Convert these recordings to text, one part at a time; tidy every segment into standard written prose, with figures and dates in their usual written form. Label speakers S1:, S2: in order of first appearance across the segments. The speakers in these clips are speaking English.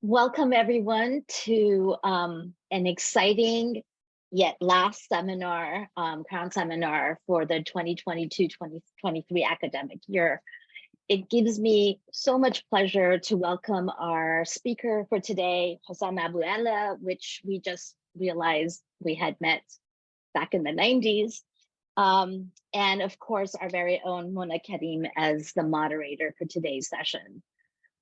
S1: Welcome everyone to an exciting yet last seminar, Crown Seminar for the 2022-2023 academic year. It gives me so much pleasure to welcome our speaker for today, Hosam Aboul-Ela, which we just realized we had met back in the 90s. And of course, our very own Mona Kareem as the moderator for today's session.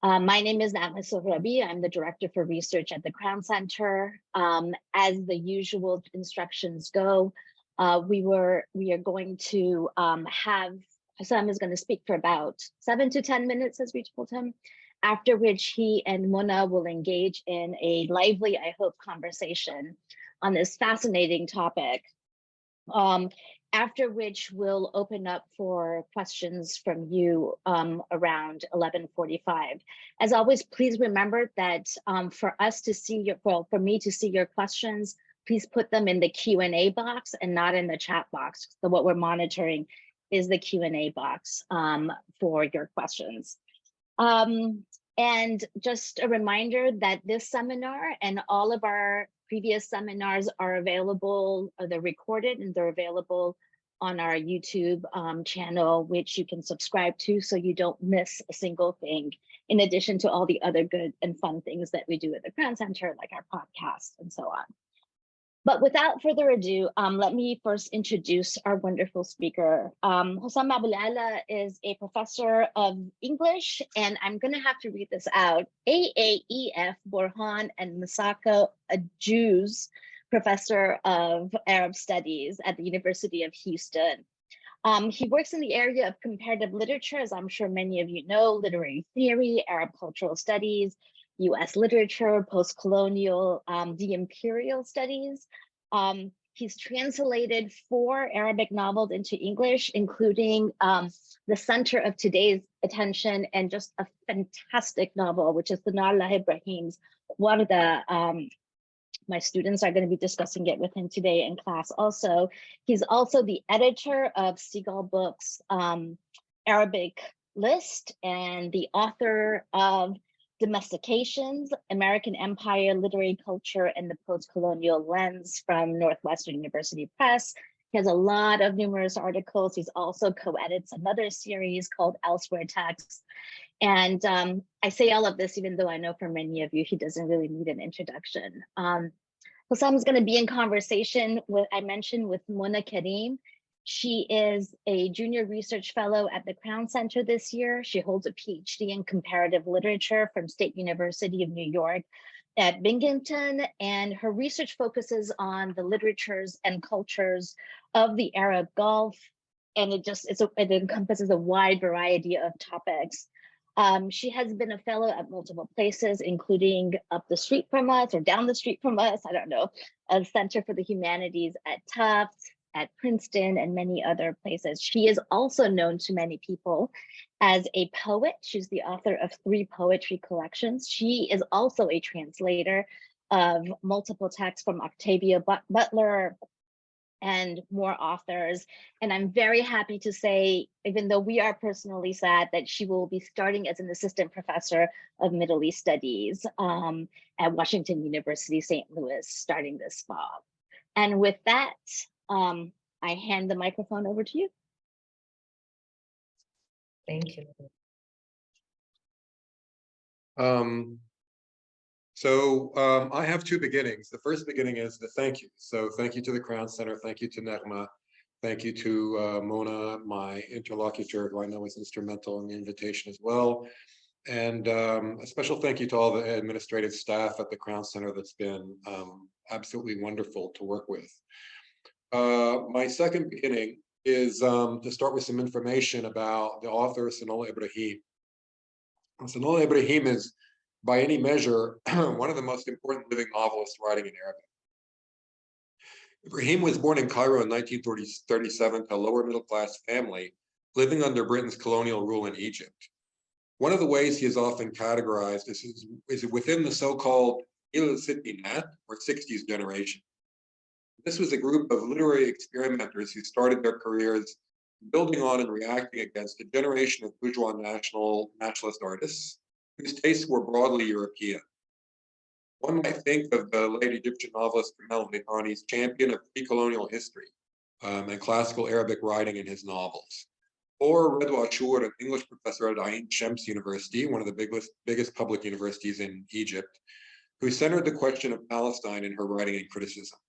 S1: My name is Misako. I'm the Director for Research at the Crown Center. As the usual instructions go, we are going to have, Hosam is going to speak for about 7 to 10 minutes, as we told him, after which he and Mona will engage in a lively, I hope, conversation on this fascinating topic. After which we'll open up for questions from you around 11:45. As always, please remember that for us to see your, for me to see your questions, please put them in the Q&A box and not in the chat box. So what we're monitoring is the Q&A box for your questions. And just a reminder that this seminar and all of our previous seminars are available, they're recorded and they're available on our YouTube channel, which you can subscribe to so you don't miss a single thing, in addition to all the other good and fun things that we do at the Crown Center, like our podcast and so on. But without further ado, let me first introduce our wonderful speaker. Hosam Aboul-Ela is a professor of English, and I'm going to have to read this out. AAEF, Burhan, and Misako, Ajuz, professor of Arab Studies at the University of Houston. He works in the area of comparative literature, as I'm sure many of you know, literary theory, Arab cultural studies, US literature, post-colonial, de-imperial studies. He's translated 4 Arabic novels into English, including the center of today's attention and just a fantastic novel, which is Sonallah Ibrahim's. One of the, my students are going to be discussing it with him today in class also. He's also the editor of Seagull Books' Arabic list and the author of Domestications, American Empire, Literary Culture, and the Post-Colonial Lens from Northwestern University Press. He has a lot of numerous articles. He's also co-edits another series called Elsewhere Texts. And I say all of this, even though I know for many of you, he doesn't really need an introduction. Hosam is going to be in conversation with, I mentioned, with Mona Kareem. She is a junior research fellow at the Crown Center this year. She holds a PhD in comparative literature from State University of New York at Binghamton, and her research focuses on the literatures and cultures of the Arab Gulf, and it encompasses a wide variety of topics. She has been a fellow at multiple places, including up the street from us or down the street from us, I don't know, a Center for the Humanities at Tufts, at Princeton, and many other places. She is also known to many people as a poet. She's the author of 3 poetry collections. She is also a translator of multiple texts from Octavia Butler and more authors. And I'm very happy to say, even though we are personally sad, that she will be starting as an assistant professor of Middle East Studies at Washington University, St. Louis, starting this fall. And with that, I hand the microphone over to you.
S2: Thank you.
S3: I have 2 beginnings. The first beginning is the thank you. So thank you to the Crown Center. Thank you to Nagma. Thank you to Mona, my interlocutor, who I know is instrumental in the invitation as well. And a special thank you to all the administrative staff at the Crown Center. That's been absolutely wonderful to work with. My second beginning is to start with some information about the author, Sonallah Ibrahim. Sonallah Ibrahim is, by any measure, one of the most important living novelists writing in Arabic. Ibrahim was born in Cairo in 1937 to a lower middle class family living under Britain's colonial rule in Egypt. One of the ways he is often categorized is within the so-called Il-Sittinat, or 60s generation. This was a group of literary experimenters who started their careers building on and reacting against a generation of bourgeois nationalist artists whose tastes were broadly European. One might think of the late Egyptian novelist Kamel Vihani's champion of pre-colonial history and classical Arabic writing in his novels. Or Redwa Ashur, an English professor at Ain Shams University, one of the biggest public universities in Egypt, who centered the question of Palestine in her writing and criticism.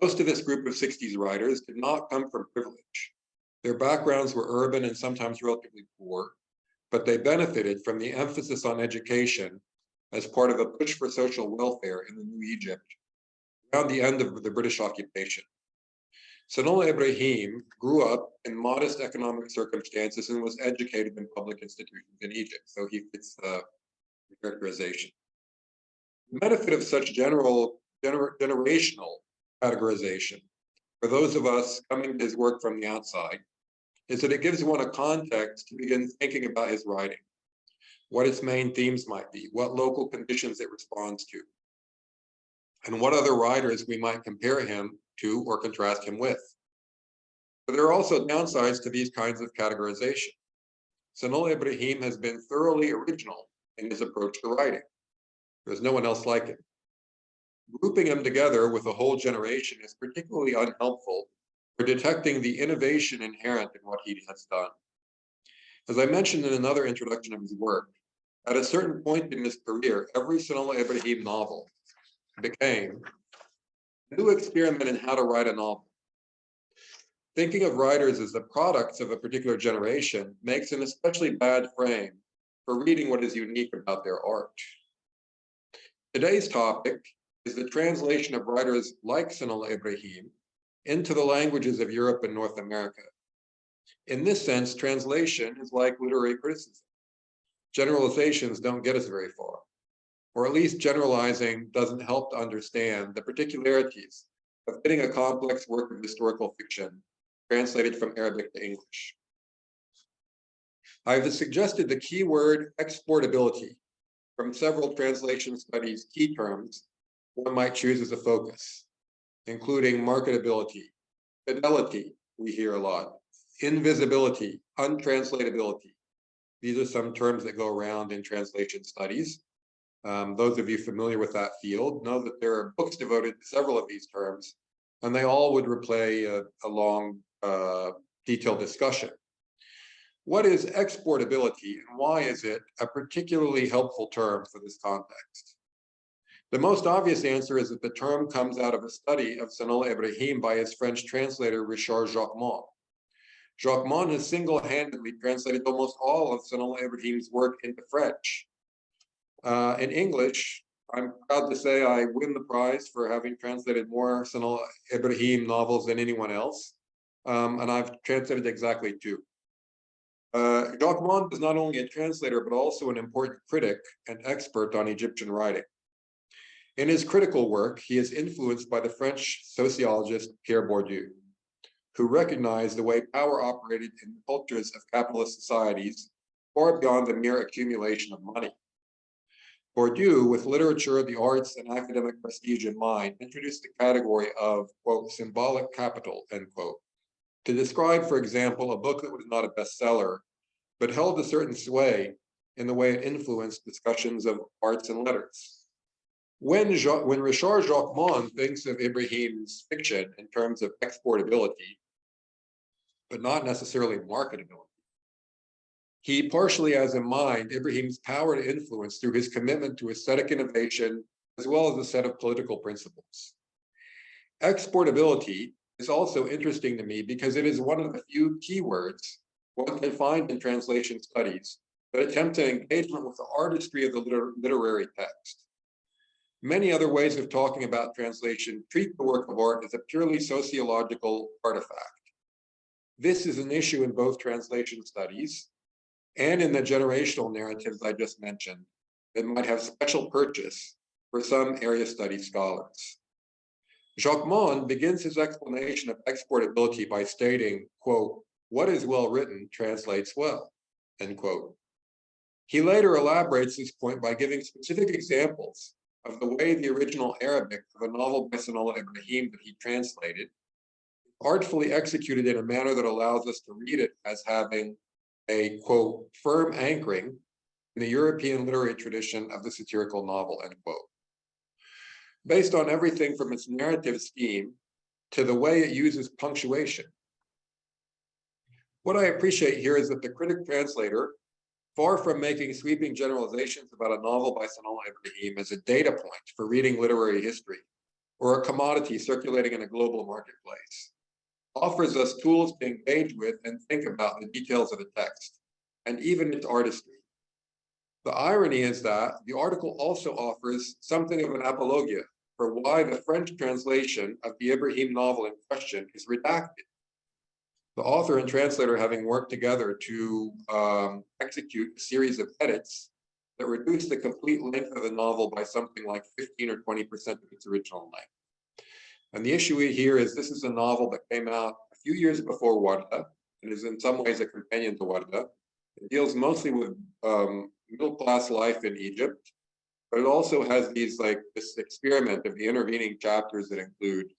S3: Most of this group of 60s writers did not come from privilege. Their backgrounds were urban and sometimes relatively poor, but they benefited from the emphasis on education as part of a push for social welfare in the New Egypt around the end of the British occupation. Sonallah Ibrahim grew up in modest economic circumstances and was educated in public institutions in Egypt, so he fits the characterization. The benefit of such generational categorization for those of us coming to his work from the outside is that it gives one a context to begin thinking about his writing, what its main themes might be, what local conditions it responds to, and what other writers we might compare him to or contrast him with. But there are also downsides to these kinds of categorization. Sonallah Ibrahim has been thoroughly original in his approach to writing. There's no one else like him. Grouping him together with a whole generation is particularly unhelpful for detecting the innovation inherent in what he has done. As I mentioned in another introduction of his work, at a certain point in his career, every Sonallah Ibrahim novel became a new experiment in how to write a novel. Thinking of writers as the products of a particular generation makes an especially bad frame for reading what is unique about their art. Today's topic is the translation of writers like Sonallah Ibrahim into the languages of Europe and North America. In this sense, translation is like literary criticism. Generalizations don't get us very far, or at least generalizing doesn't help to understand the particularities of getting a complex work of historical fiction translated from Arabic to English. I've suggested the keyword exportability from several translation studies key terms one might choose as a focus, including marketability, fidelity, we hear a lot, invisibility, untranslatability. These are some terms that go around in translation studies. Those of you familiar with that field know that there are books devoted to several of these terms, and they all would replay a long, detailed discussion. What is exportability and why is it a particularly helpful term for this context? The most obvious answer is that the term comes out of a study of Sonallah Ibrahim by his French translator, Richard Jacquemont. Jacquemont has single-handedly translated almost all of Sonallah Ibrahim's work into French. In English, I'm proud to say I win the prize for having translated more Sonallah Ibrahim novels than anyone else, and I've translated exactly 2. Jacquemont is not only a translator, but also an important critic and expert on Egyptian writing. In his critical work, he is influenced by the French sociologist Pierre Bourdieu, who recognized the way power operated in the cultures of capitalist societies far beyond the mere accumulation of money. Bourdieu, with literature, the arts, and academic prestige in mind, introduced the category of, quote, symbolic capital, end quote, to describe, for example, a book that was not a bestseller, but held a certain sway in the way it influenced discussions of arts and letters. When Richard Jacquemont thinks of Ibrahim's fiction in terms of exportability, but not necessarily marketability, he partially has in mind Ibrahim's power to influence through his commitment to aesthetic innovation, as well as a set of political principles. Exportability is also interesting to me because it is one of the few keywords one can find in translation studies that attempt an engagement with the artistry of the literary text. Many other ways of talking about translation treat the work of art as a purely sociological artifact. This is an issue in both translation studies and in the generational narratives I just mentioned that might have special purchase for some area study scholars. Jacquemont begins his explanation of exportability by stating, quote, what is well written translates well, end quote. He later elaborates this point by giving specific examples of the way the original Arabic of a novel by Sonallah Ibrahim that he translated, artfully executed in a manner that allows us to read it as having a, quote, firm anchoring in the European literary tradition of the satirical novel, end quote. based on everything from its narrative scheme to the way it uses punctuation. What I appreciate here is that the critic translator, far from making sweeping generalizations about a novel by Sonallah Ibrahim as a data point for reading literary history or a commodity circulating in a global marketplace, offers us tools to engage with and think about the details of the text and even its artistry. The irony is that the article also offers something of an apologia for why the French translation of the Ibrahim novel in question is redacted. The author and translator having worked together to execute a series of edits that reduce the complete length of the novel by something like 15 or 20% of its original length. And the issue here is this is a novel that came out a few years before Warda and is in some ways a companion to Warda. It deals mostly with middle-class life in Egypt, but it also has this experiment of the intervening chapters that include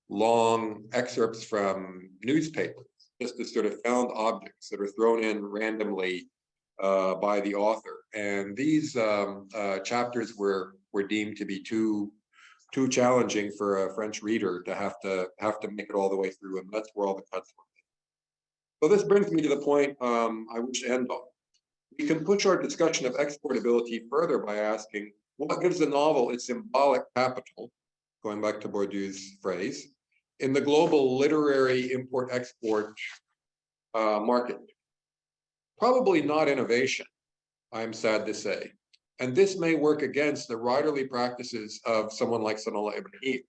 S3: long excerpts from newspapers, just as sort of found objects that are thrown in randomly by the author. And these chapters were deemed to be too challenging for a French reader to have to make it all the way through, and that's where all the cuts were. So this brings me to the point I wish to end on. We can push our discussion of exportability further by asking what gives the novel its symbolic capital, going back to Bourdieu's phrase, in the global literary import-export market. Probably not innovation, I'm sad to say. And this may work against the writerly practices of someone like Sonallah Ibrahim.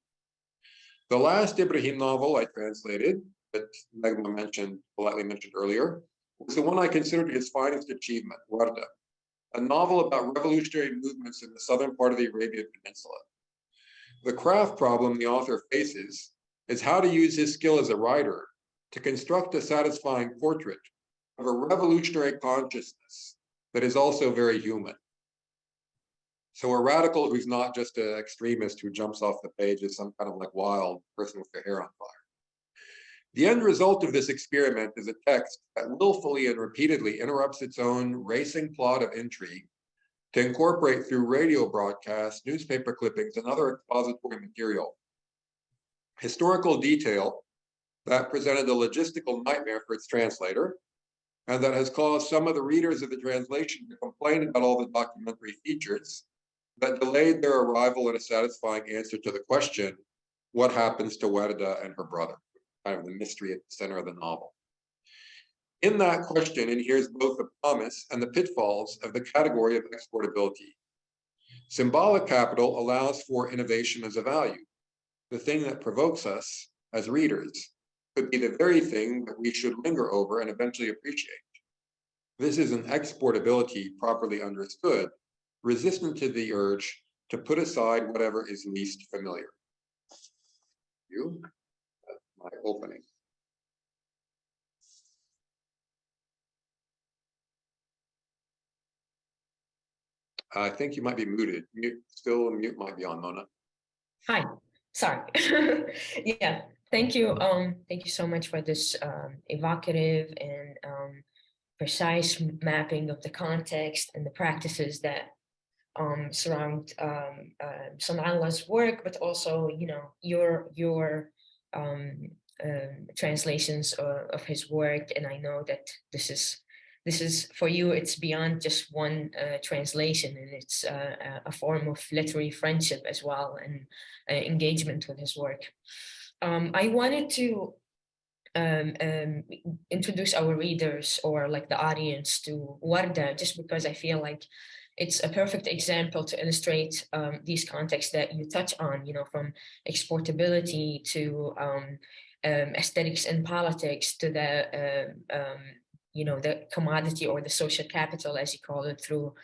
S3: The last Ibrahim novel I translated, that Negma politely mentioned earlier, was the one I considered his finest achievement, Warda, a novel about revolutionary movements in the southern part of the Arabian Peninsula. The craft problem the author faces is how to use his skill as a writer to construct a satisfying portrait of a revolutionary consciousness that is also very human. So a radical who's not just an extremist who jumps off the page as some kind of like wild person with their hair on fire. The end result of this experiment is a text that willfully and repeatedly interrupts its own racing plot of intrigue to incorporate through radio broadcasts, newspaper clippings, and other expository material historical detail that presented a logistical nightmare for its translator, and that has caused some of the readers of the translation to complain about all the documentary features that delayed their arrival at a satisfying answer to the question, what happens to Warda and her brother? Kind of the mystery at the center of the novel. In that question inheres both the promise and the pitfalls of the category of exportability. Symbolic capital allows for innovation as a value. The thing that provokes us as readers could be the very thing that we should linger over and eventually appreciate. This is an exportability properly understood, resistant to the urge to put aside whatever is least familiar. That's my opening. I think you might be muted. Mute might be on, Mona.
S2: Hi, sorry. Yeah, thank you. Thank you so much for this evocative and precise mapping of the context and the practices that surround Sonallah's work, but also, you know, your translations of his work. And I know that this is for you, it's beyond just one translation, and it's a form of literary friendship as well, and engagement with his work. I wanted to introduce our readers, or like the audience, to Warda, just because I feel like it's a perfect example to illustrate these contexts that you touch on, you know, from exportability to aesthetics and politics to the you know, the commodity or the social capital, as you call it, through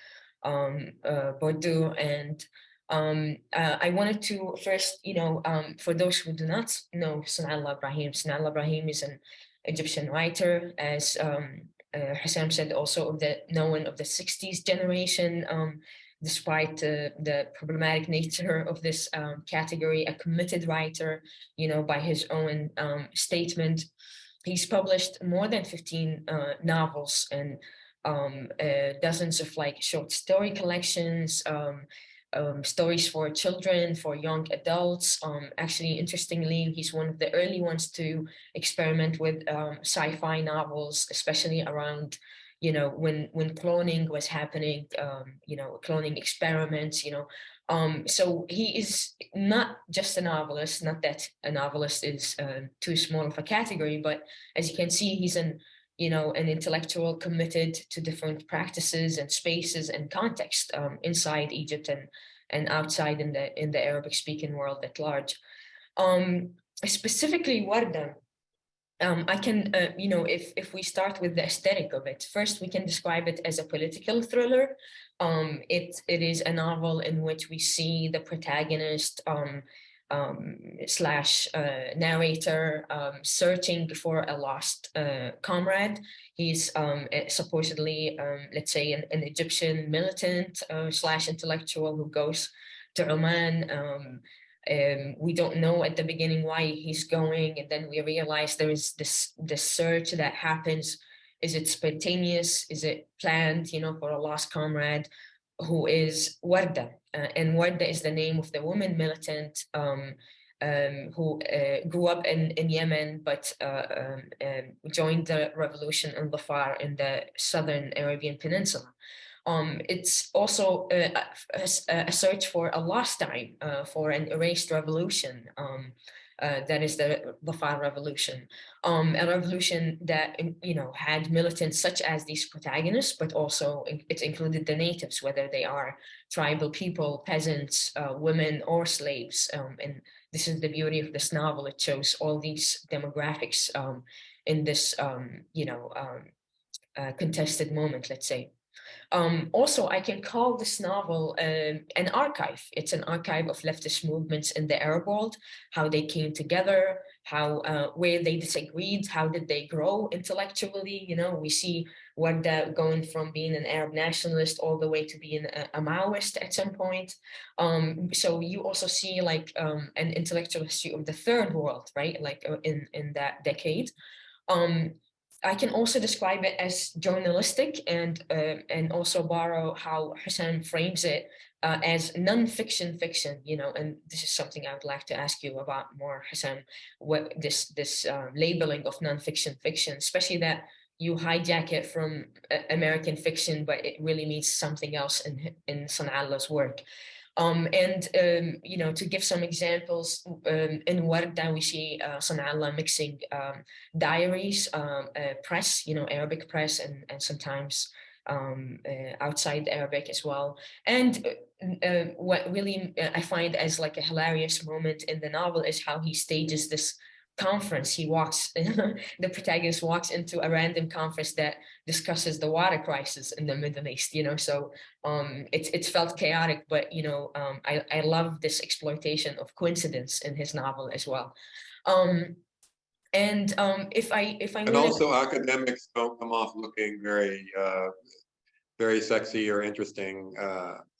S2: Bourdieu. And I wanted to first, you know, for those who do not know Sonallah Ibrahim is an Egyptian writer, as Hosam said, also of the 60s generation, despite the problematic nature of this category, a committed writer, you know, by his own statement. He's published more than 15 novels and dozens of like short story collections, stories for children, for young adults. Actually, interestingly, he's one of the early ones to experiment with sci-fi novels, especially around, you know, when cloning was happening, you know, cloning experiments, you know. So he is not just a novelist, not that a novelist is too small of a category, but as you can see, he's an intellectual committed to different practices and spaces and context inside Egypt and outside in the Arabic speaking world at large. Specifically Warda, I can, if we start with the aesthetic of it, first we can describe it as a political thriller. It is a novel in which we see the protagonist slash narrator searching for a lost comrade. He's supposedly, let's say, an Egyptian militant slash intellectual who goes to Oman. We don't know at the beginning why he's going, and then we realize there is this search that happens. Is it spontaneous? Is it planned, you know, for a lost comrade who is Warda? And Warda is the name of the woman militant who grew up in Yemen, but joined the revolution in Dhafar in the southern Arabian Peninsula. It's also a search for a lost time, for an erased revolution. That is the Dhafar revolution, a revolution that, you know, had militants such as these protagonists, but also it included the natives, whether they are tribal people, peasants, women, or slaves. And this is the beauty of this novel. It shows all these demographics in this, contested moment, let's say. Also, I can call this novel an archive. It's an archive of leftist movements in the Arab world, how they came together, how where they disagreed, how did they grow intellectually. You know, we see Warda going from being an Arab nationalist all the way to being a Maoist at some point. So you also see like an intellectual history of the third world, right? Like in that decade. I can also describe it as journalistic and also borrow how Hosam frames it as non-fiction fiction, you know, and this is something I would like to ask you about more, Hosam, what this labeling of non-fiction fiction, especially that you hijack it from American fiction, but it really means something else in Sonallah's work. To give some examples, in Warda we see Sonallah mixing diaries, press, you know, Arabic press, and sometimes outside Arabic as well. And what really I find as like a hilarious moment in the novel is how he stages this conference. He walks, the protagonist walks into a random conference that discusses the water crisis in the Middle East, you know, so it's felt chaotic, but, you know, I love this exploitation of coincidence in his novel as well. If I
S3: and also academics don't come off looking very sexy or interesting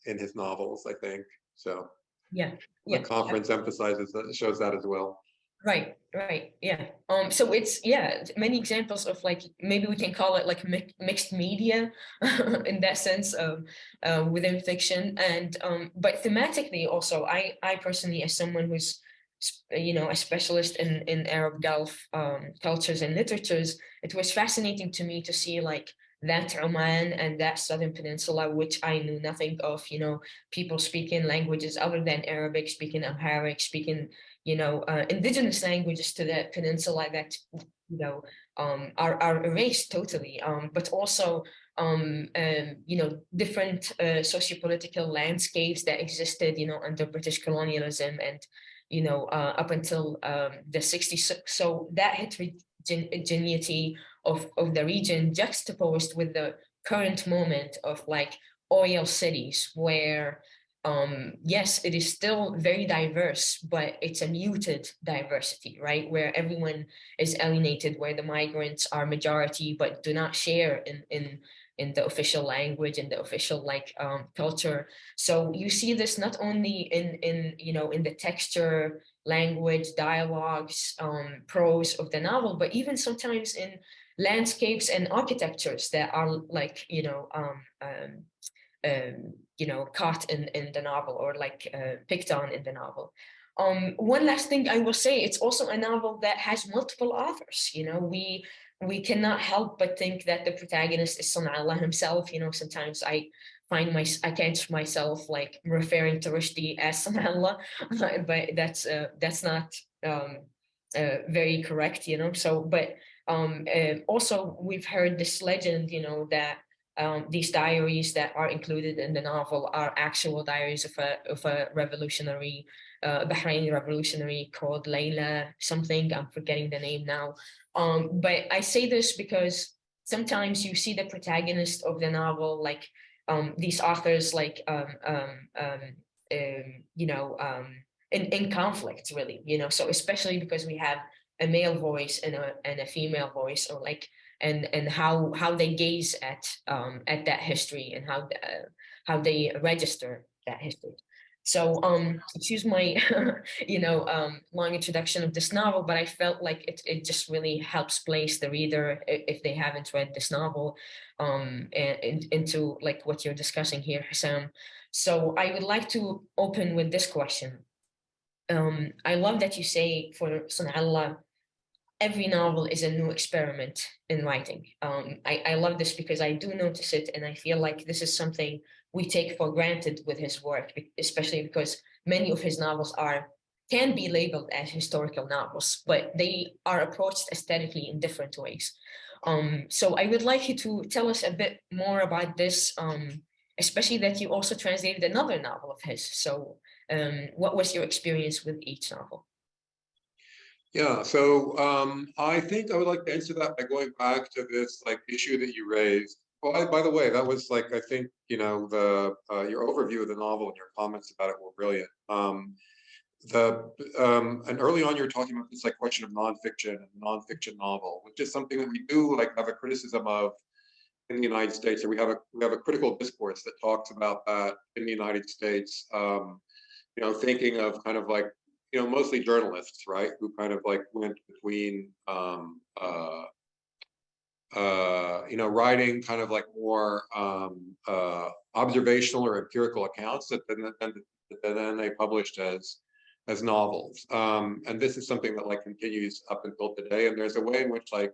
S3: in his novels, I think. So
S2: yeah,
S3: the conference emphasizes that, shows that as well.
S2: Right, yeah. So it's, yeah, many examples of like, maybe we can call it like mixed media in that sense of within fiction. And but thematically also, I personally, as someone who's, you know, a specialist in Arab Gulf cultures and literatures, it was fascinating to me to see like that Oman and that southern peninsula, which I knew nothing of, you know, people speaking languages other than Arabic, speaking Amharic, speaking, you know, indigenous languages to that peninsula that, you know, are erased totally, but also, you know, different sociopolitical landscapes that existed, you know, under British colonialism and, you know, up until the 60s. So that heterogeneity of the region juxtaposed with the current moment of like oil cities where, yes, it is still very diverse, but it's a muted diversity, right? Where everyone is alienated, where the migrants are majority, but do not share in the official language and the official like culture. So you see this not only in you know, in the texture, language, dialogues, prose of the novel, but even sometimes in landscapes and architectures that are like, you know, you know, caught in the novel, or like picked on in the novel. One last thing I will say, it's also a novel that has multiple authors. You know, we cannot help but think that the protagonist is Sonallah himself. You know, sometimes I catch myself like referring to Rushdie as Sonallah, but that's not very correct, you know. So, but also we've heard this legend, you know, that these diaries that are included in the novel are actual diaries of a revolutionary, Bahraini revolutionary called Layla something. I'm forgetting the name now. But I say this because sometimes you see the protagonist of the novel, like these authors, like you know, in conflict, really, you know. So especially because we have a male voice and a female voice, or like, and how they gaze at that history, and how they register that history. So excuse my you know, long introduction of this novel, but I felt like it just really helps place the reader, if they haven't read this novel, into like what you're discussing here, Hosam. So I would like to open with this question. I love that you say for Sonallah, every novel is a new experiment in writing. I love this because I do notice it, and I feel like this is something we take for granted with his work, especially because many of his novels can be labeled as historical novels, but they are approached aesthetically in different ways. So I would like you to tell us a bit more about this, especially that you also translated another novel of his. So what was your experience with each novel?
S3: Yeah, so I think I would like to answer that by going back to this like issue that you raised. Well, by the way, that was like, I think, you know, the your overview of the novel and your comments about it were brilliant. And early on you were talking about this like question of nonfiction and nonfiction novel, which is something that we do like have a criticism of in the United States, or we have a critical discourse that talks about that in the United States. You know, thinking of kind of like, you know, mostly journalists, right, who kind of like went between, you know, writing kind of like more observational or empirical accounts that then they published as novels. And this is something that like continues up until today. And there's a way in which like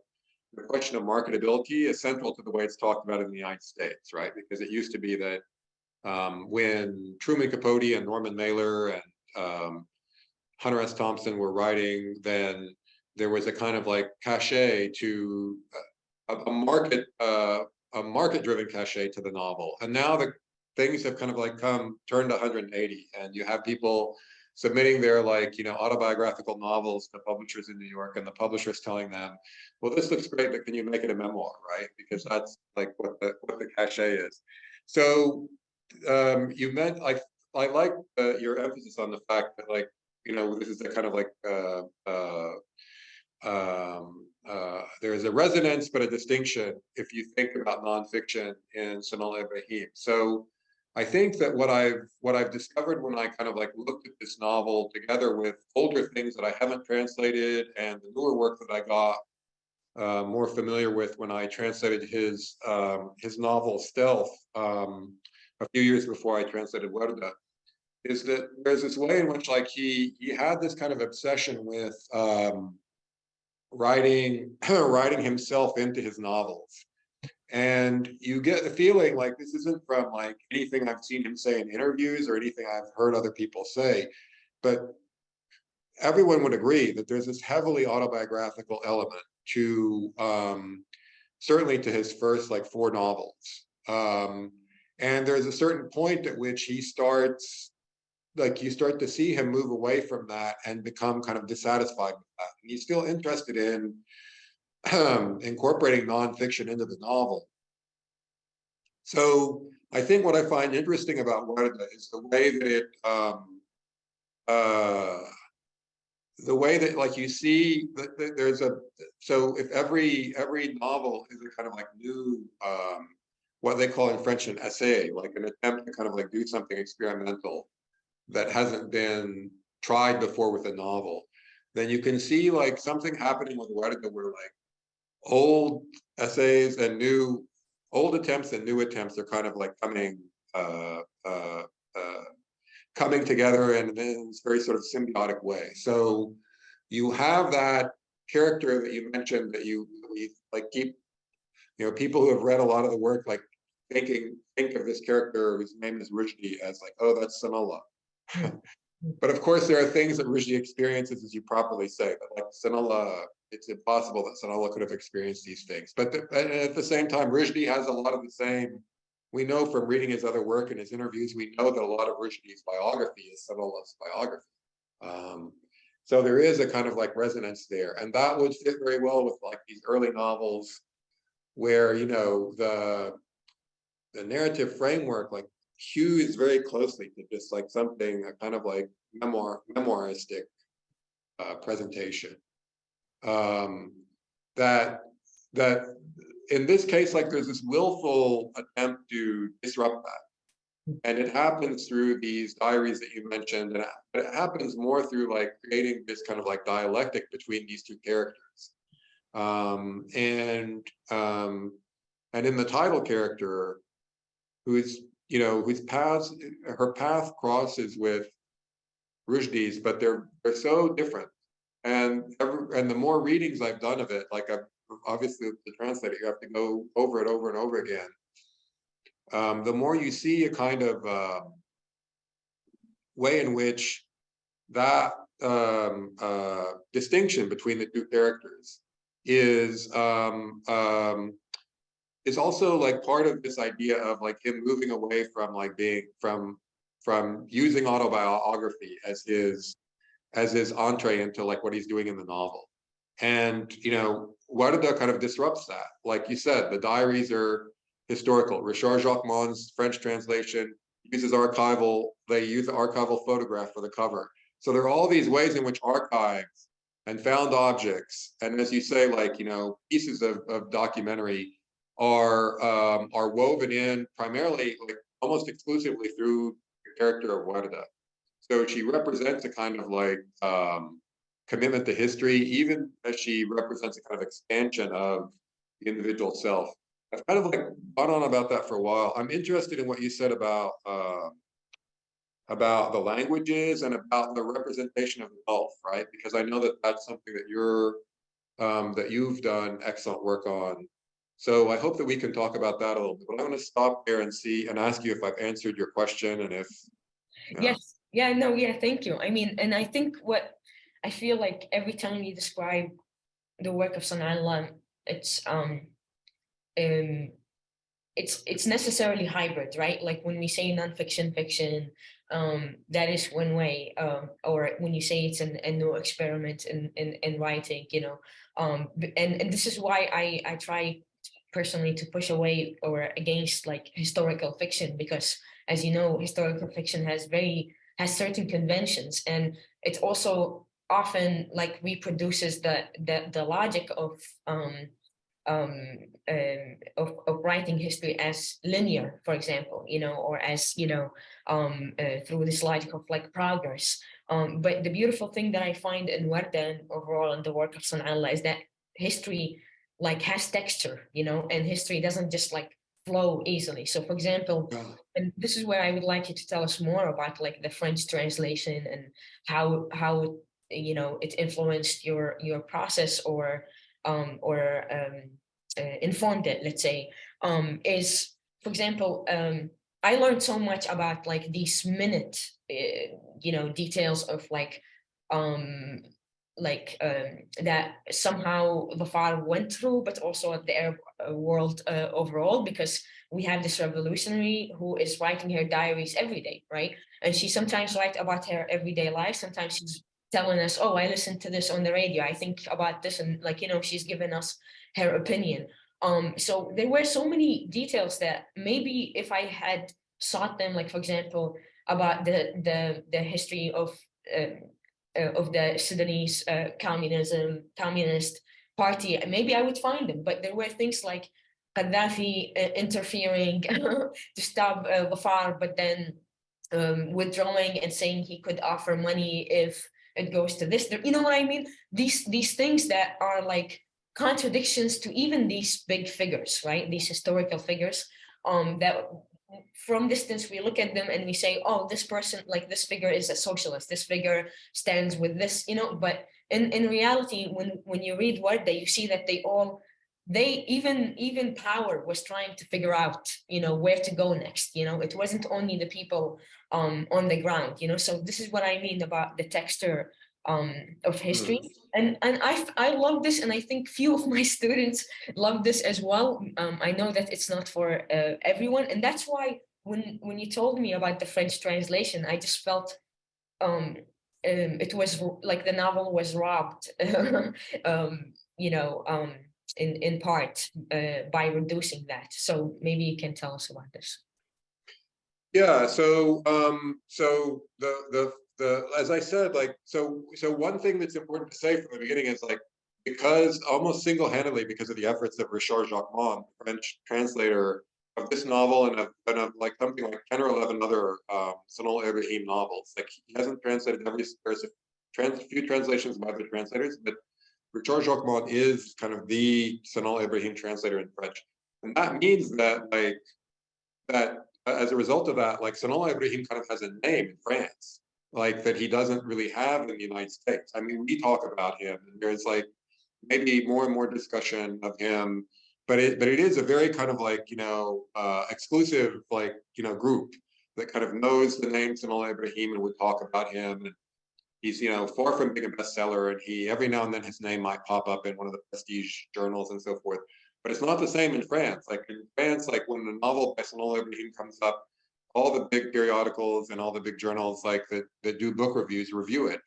S3: the question of marketability is central to the way it's talked about in the United States, right? Because it used to be that when Truman Capote and Norman Mailer and Hunter S. Thompson were writing, then there was a kind of like cachet to a market-driven cachet to the novel. And now the things have kind of like turned 180, and you have people submitting their like, you know, autobiographical novels to publishers in New York, and the publishers telling them, well, this looks great, but can you make it a memoir, right? Because that's like what the cachet is. So you meant, I like your emphasis on the fact that like, you know, this is a kind of like there is a resonance but a distinction if you think about nonfiction in Sonallah Ibrahim. So I think that what I've discovered when I kind of like looked at this novel together with older things that I haven't translated and the newer work that I got more familiar with when I translated his novel Stealth a few years before I translated Werda, is that there's this way in which like he had this kind of obsession with writing himself into his novels. And you get the feeling like this isn't from like anything I've seen him say in interviews or anything I've heard other people say, but everyone would agree that there's this heavily autobiographical element to certainly to his first like 4 novels. And there's a certain point at which he starts, like you start to see him move away from that and become kind of dissatisfied with that. And he's still interested in incorporating nonfiction into the novel. So I think what I find interesting about Werda is the way that like you see that there's so if every novel is a kind of like new what they call in French an essay, like an attempt to kind of like do something experimental that hasn't been tried before with a novel, then you can see like something happening with Werda where like old essays and old attempts and new attempts are kind of like coming coming together in this very sort of symbiotic way. So you have that character that you mentioned that you like keep, people who have read a lot of the work like think of this character whose name is Rushdie as like, oh, that's Sonallah. But of course, there are things that Rushdie experiences, as you properly say, but like Sonallah, it's impossible that Sonallah could have experienced these things. But at the same time, Rushdie has a lot of the same. We know from reading his other work and his interviews, we know that a lot of Rushdie's biography is Sonallah's biography. So there is a kind of like resonance there, and that would fit very well with like these early novels, where the narrative framework like hews very closely to just like something, a kind of like memoiristic presentation. That in this case, like there's this willful attempt to disrupt that. And it happens through these diaries that you mentioned, but it happens more through like creating this kind of like dialectic between these two characters. And in the title character, whose her path crosses with Rushdie's, but they're so different. And the more readings I've done of it, like obviously the translator, you have to go over it over and over again. The more you see a kind of way in which that distinction between the two characters is also like part of this idea of like him moving away from like being from using autobiography as his entree into like what he's doing in the novel. And Warda kind of disrupts that. Like you said, the diaries are historical. Richard Jacquemon's French translation uses they use the archival photograph for the cover. So there are all these ways in which archives and found objects, and as you say, like pieces of documentary are woven in primarily, like almost exclusively through the character of Warda. So she represents a kind of like commitment to history, even as she represents a kind of expansion of the individual self. I've kind of like gone on about that for a while. I'm interested in what you said about the languages and about the representation of the gulf, right? Because I know that that's something that you've done excellent work on. So I hope that we can talk about that a little bit. But I'm going to stop here and ask you if I've answered your question, and if
S2: Yes. Yeah, no, yeah, thank you. I mean, and I think what I feel like every time you describe the work of Sonallah, it's necessarily hybrid, right? Like when we say nonfiction, fiction, that is one way, or when you say it's a new experiment in writing, and this is why I try personally to push away or against like historical fiction, because as you know, historical fiction has certain conventions, and it also often like reproduces the logic of writing history as linear, for example, or as through this logic of like progress. But the beautiful thing that I find in Warda and overall in the work of Sonallah is that history like has texture, and history doesn't just like flow easily. So for example, and this is where I would like you to tell us more about like the French translation and how it influenced your process or informed it, let's say, is, for example, I learned so much about like these minute details of that somehow the far went through, but also at the Arab world overall, because we have this revolutionary who is writing her diaries every day, right? And she sometimes writes about her everyday life. Sometimes she's telling us, oh, I listened to this on the radio, I think about this, and she's given us her opinion. So there were so many details that maybe if I had sought them, like for example, about the history of the Sudanese communist party, maybe I would find them. But there were things like Gaddafi interfering to stop Ghaffar, but then withdrawing and saying he could offer money if it goes to this. You know what I mean? These things that are like contradictions to even these big figures, right? These historical figures that from distance, we look at them and we say, oh, this person, like this figure is a socialist, this figure stands with this, but in reality, when you read Warda, you see that even power was trying to figure out, where to go next. It wasn't only the people on the ground, so this is what I mean about the texture of history. And I love this, and I think few of my students love this as well. I know that it's not for everyone, and that's why when you told me about the French translation, I just felt it was like the novel was robbed, in part by reducing that. So maybe you can tell us about this.
S3: Yeah. So the as I said, so one thing that's important to say from the beginning is because almost single-handedly because of the efforts of Richard Jacquemont, the French translator of this novel and of something like 10 or 11 other Sonallah Ibrahim novels. He hasn't translated there's a few translations by other translators, but Richard Jacquemont is kind of the Sonallah Ibrahim translator in French. And that means that as a result of that, Sonallah Ibrahim kind of has a name in France, that he doesn't really have in the United States. I mean, we talk about him, and there's maybe more and more discussion of him, but it is a very kind of exclusive group that kind of knows the name Sonallah Ibrahim and would talk about him. And he's far from being a bestseller, and he every now and then his name might pop up in one of the prestige journals and so forth. But it's not the same in France. In France, when a novel by Sonallah Ibrahim comes up, all the big periodicals and all the big journals that do book reviews review it.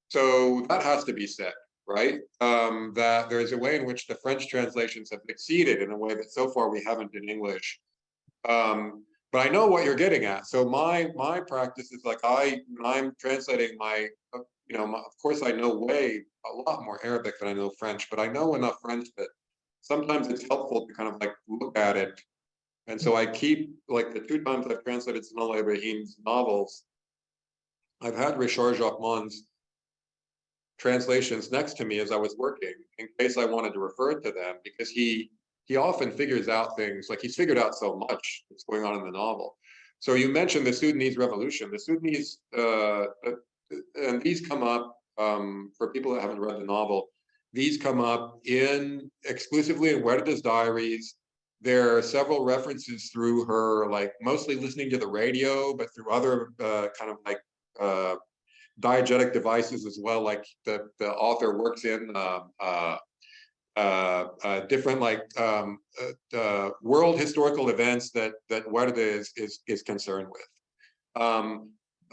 S3: So that has to be said, right? That there is a way in which the French translations have succeeded in a way that so far we haven't in English. But I know what you're getting at. So my practice is when I'm translating of course I know a lot more Arabic than I know French, but I know enough French that sometimes it's helpful to kind of look at it. And so I keep the 2 times I've translated Sonallah Ibrahim's novels, I've had Richard Jacquemont's translations next to me as I was working in case I wanted to refer to them, because he often figures out things, he's figured out so much that's going on in the novel. So you mentioned the Sudanese revolution. The Sudanese, and these come up, for people that haven't read the novel, these come up exclusively in Warda's diaries. There are several references through her, mostly listening to the radio, but through other diegetic devices as well. The author works in different world historical events that Warda is concerned with.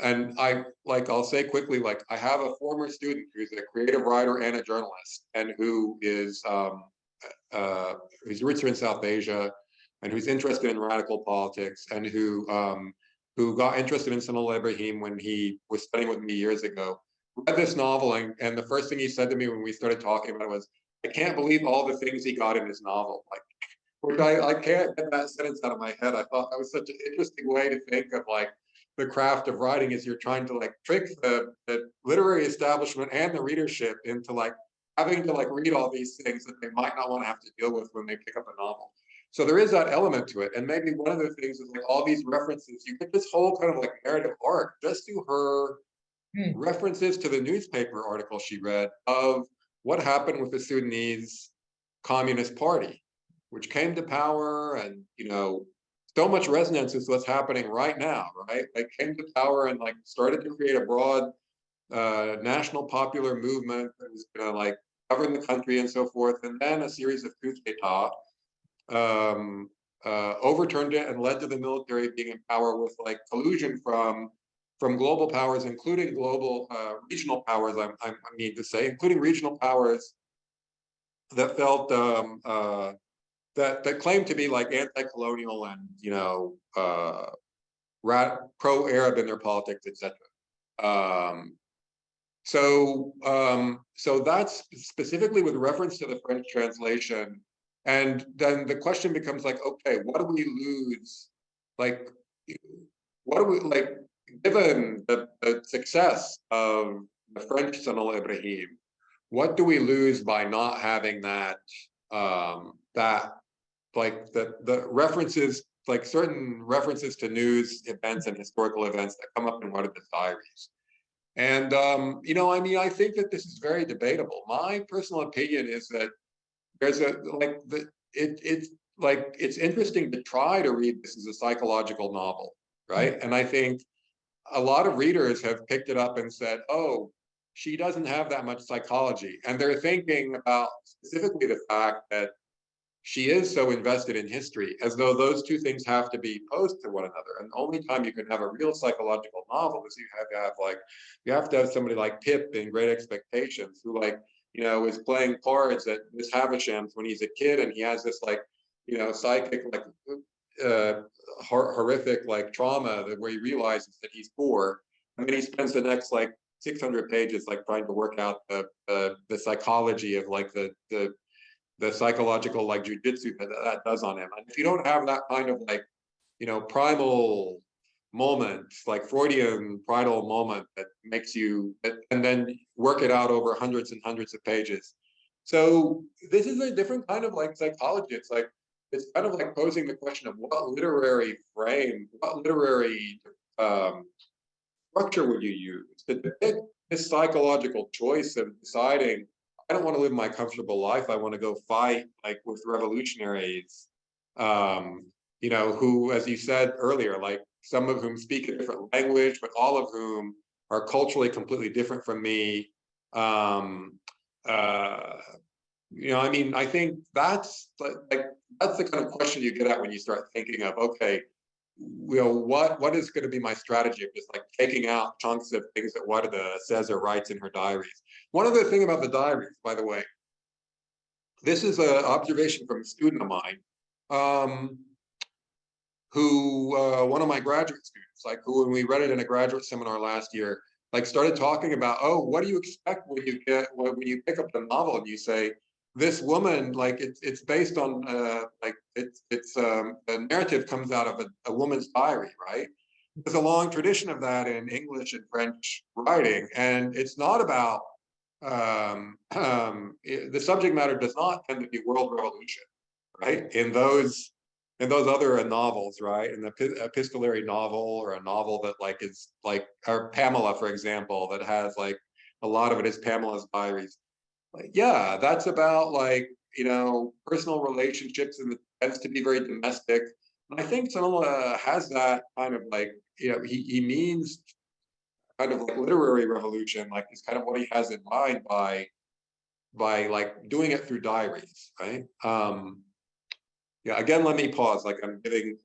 S3: And I'll say quickly, I have a former student who's a creative writer and a journalist, and who is whose roots are in South Asia, and who's interested in radical politics, and who got interested in Sonallah Ibrahim when he was studying with me years ago. Read this novel, and the first thing he said to me when we started talking about it was, "I can't believe all the things he got in his novel." Which I can't get that sentence out of my head. I thought that was such an interesting way to think of the craft of writing, is you're trying to trick the literary establishment and the readership into having to read all these things that they might not want to have to deal with when they pick up a novel. So there is that element to it. And maybe one of the things is all these references, you get this whole kind of narrative arc just through her references to the newspaper article she read of what happened with the Sudanese Communist Party, which came to power, and so much resonance is what's happening right now, right? They came to power and started to create a broad national popular movement that was gonna govern the country and so forth, and then a series of coups d'etat overturned it and led to the military being in power with collusion from global powers, including global regional powers. I need to say, including regional powers that felt that claimed to be anti-colonial and pro-Arab in their politics, etc. So that's specifically with reference to the French translation. And then the question becomes okay, what do we lose? What do we given the success of the French Sonallah Ibrahim, what do we lose by not having that the references like certain references to news events and historical events that come up in one of the diaries. And, you know, I mean, I think that this is very debatable. My personal opinion is that there's it's interesting to try to read this as a psychological novel, right? And I think a lot of readers have picked it up and said, oh, she doesn't have that much psychology. And they're thinking about specifically the fact that she is so invested in history, as though those two things have to be opposed to one another. And the only time you can have a real psychological novel is you have to have somebody like Pip in Great Expectations, who, like, you know, is playing cards at Miss Havisham's when he's a kid, and he has this, like, you know, psychic, like, horrific, like, trauma that where he realizes that he's poor, and then he spends the next, like, 600 pages, like, trying to work out the psychology of, like, the psychological, like, jujitsu that does on him. And if you don't have that kind of, like, you know, primal moment, like Freudian primal moment that makes you, and then work it out over hundreds and hundreds of pages. So this is a different kind of, like, psychology. It's kind of like posing the question of what literary frame, what literary structure would you use to depict this psychological choice of deciding, I don't want to live my comfortable life. I want to go fight, like, with revolutionaries, you know, who, as you said earlier, like, some of whom speak a different language, but all of whom are culturally completely different from me. You know, I mean, I think that's that's the kind of question you get at when you start thinking of, okay, you know, what is going to be my strategy of just, like, taking out chunks of things that Warda says or writes in her diaries. One other thing about the diaries, by the way, this is an observation from a student of mine, who, one of my graduate students, like, who, when we read it in a graduate seminar last year, like, started talking about, oh, what do you expect when you pick up the novel and you say, this woman, like, it's based on, like, the narrative comes out of a woman's diary, right? There's a long tradition of that in English and French writing, and it's not about, the subject matter does not tend to be world revolution, right? In those other novels, right? In the epistolary novel, or a novel that, like, is like, or Pamela, for example, that has, like, a lot of it is Pamela's diaries. Like, yeah, that's about, like, you know, personal relationships, and it tends to be very domestic. And I think Sonallah has that kind of, like, you know, he means kind of like literary revolution, like, is kind of what he has in mind by like doing it through diaries, right? Yeah, again, let me pause. Like, I'm giving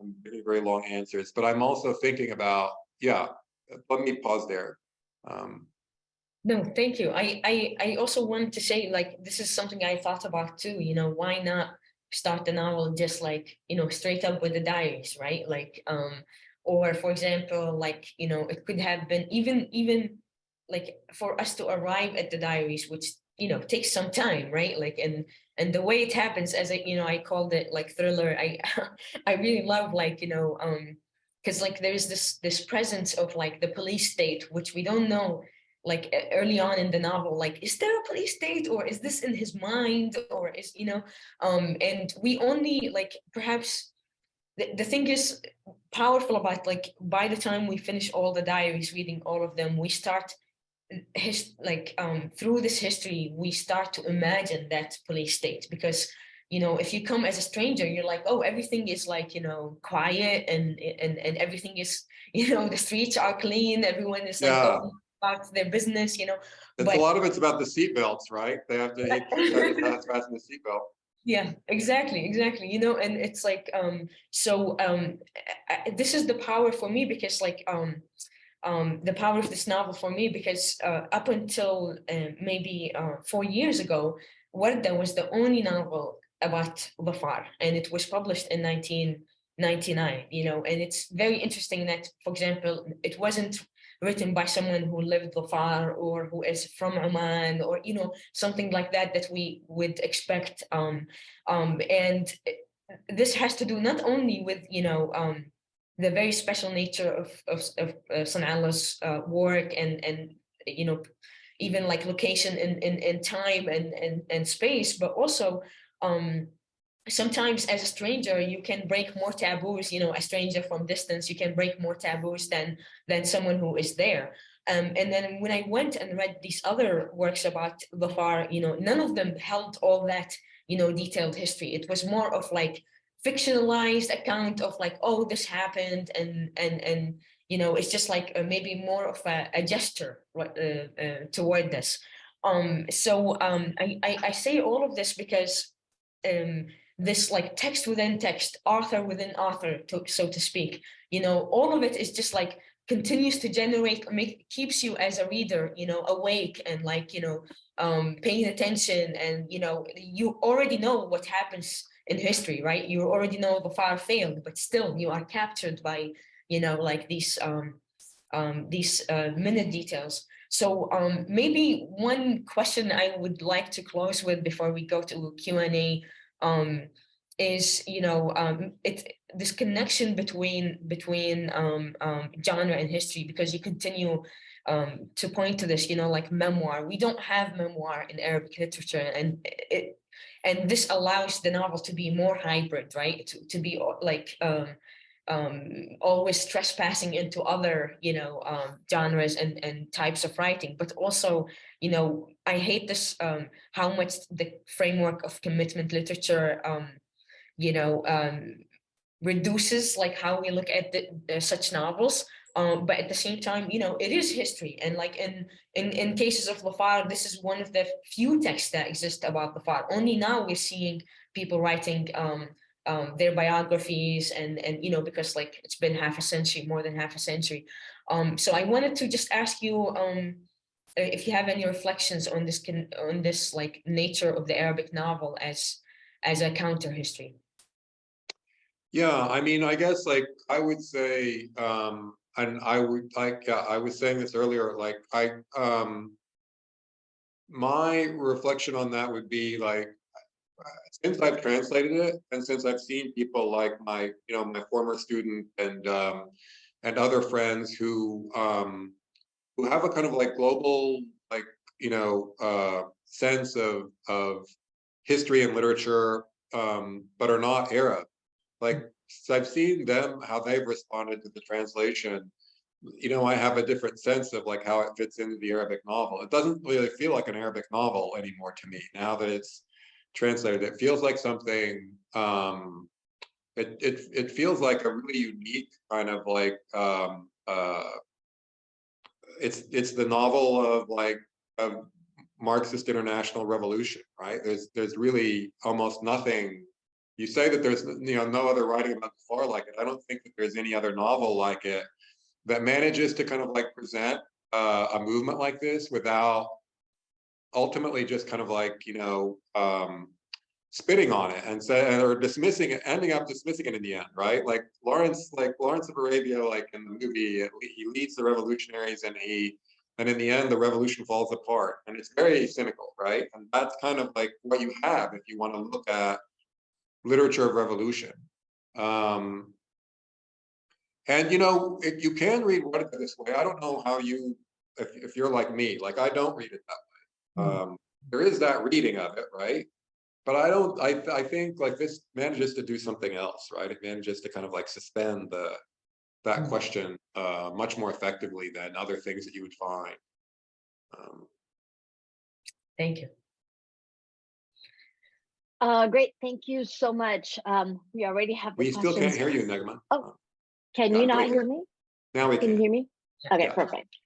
S3: very long answers, but I'm also thinking about, yeah, let me pause there.
S2: No, thank you. I also want to say, like, this is something I thought about too, you know, why not start the novel just, like, you know, straight up with the diaries, right? Like, or for example, like, you know, it could have been even like, for us to arrive at the diaries, which, you know, takes some time, right? Like, and the way it happens, as I, you know, I called it, like, thriller. I I really love, like, you know, because, like, there's this presence of, like, the police state, which we don't know, like, early on in the novel, like, is there a police state, or is this in his mind, or is, you know, and we only, like, perhaps the thing is powerful about, like, by the time we finish all the diaries, reading all of them, we start through this history, we start to imagine that police state, because, you know, if you come as a stranger, you're like, oh, everything is, like, you know, quiet, and everything is, you know, the streets are clean, everyone is, like,
S3: Yeah,
S2: going about their business, you know.
S3: it's a lot of it's about the seatbelts, right? They have to fasten the seatbelt.
S2: Yeah, exactly, you know, and it's like, this is the power for me, because, like, the power of this novel for me, because up until maybe 4 years ago, Warda was the only novel about Dhafar, and it was published in 1999, you know. And it's very interesting that, for example, it wasn't written by someone who lived Dhafar, or who is from Oman, or, you know, something like that that we would expect. And this has to do not only with, you know, the very special nature of Sonallah's work, and you know, even, like, location in time and space, but also sometimes as a stranger, you can break more taboos, you know, a stranger from distance, you can break more taboos than someone who is there. And then when I went and read these other works about Dhafar, you know, none of them held all that, you know, detailed history. It was more of like fictionalized account of like, oh, this happened, and you know, it's just like maybe more of a gesture toward this. I say all of this because this like text within text, author within author, so to speak, you know, all of it is just like continues to generate, keeps you as a reader, you know, awake and like, you know, paying attention, and you know, you already know what happens in history, right? You already know the far failed, but still you are captured by, you know, like these minute details. So maybe one question I would like to close with before we go to Q&A is, you know, this connection between genre and history, because you continue to point to this, you know, like memoir. We don't have memoir in Arabic literature, and this allows the novel to be more hybrid, right? To be like always trespassing into other, you know, genres and types of writing, but also, you know, I hate this how much the framework of commitment literature, you know, reduces like how we look at such novels. But at the same time, you know, it is history, and like in cases of Dhafar, this is one of the few texts that exist about Dhafar. Only now we're seeing people writing their biographies, and you know, because like it's been half a century, more than half a century. So I wanted to just ask you if you have any reflections on this like nature of the Arabic novel as a counter history.
S3: Yeah, I mean, I guess like I would say, and I would like, I was saying this earlier, like my reflection on that would be like, since I've translated it, and since I've seen people like my, you know, my former student and other friends who have a kind of like global, like, you know, sense of history and literature, but are not Arab. Like, so I've seen them, how they've responded to the translation. You know, I have a different sense of like how it fits into the Arabic novel. It doesn't really feel like an Arabic novel anymore to me now that it's translated. It feels like something, it feels like a really unique kind of like it's the novel of like a Marxist international revolution, right? There's really almost nothing. You say that there's, you know, no other writing about Dhafar like it. I don't think that there's any other novel like it that manages to kind of like present a movement like this without ultimately just kind of like, you know, spitting on it and say, or dismissing it, ending up dismissing it in the end, right? Like Lawrence of Arabia, like in the movie, he leads the revolutionaries, and in the end, the revolution falls apart, and it's very cynical, right? And that's kind of like what you have if you want to look at literature of revolution. And you know, you can read Warda this way. I don't know how you, if you're like me, like I don't read it that way. There is that reading of it, right? But I think like this manages to do something else, right? It manages to kind of like suspend that question much more effectively than other things that you would find.
S2: Thank you.
S1: Great, thank you so much. We already have the
S3: We
S1: questions.
S3: still can't hear you, Negma.
S1: Oh, can you not hear me?
S3: Now we can.
S1: Can you hear me? Okay,
S3: Yeah.
S1: perfect.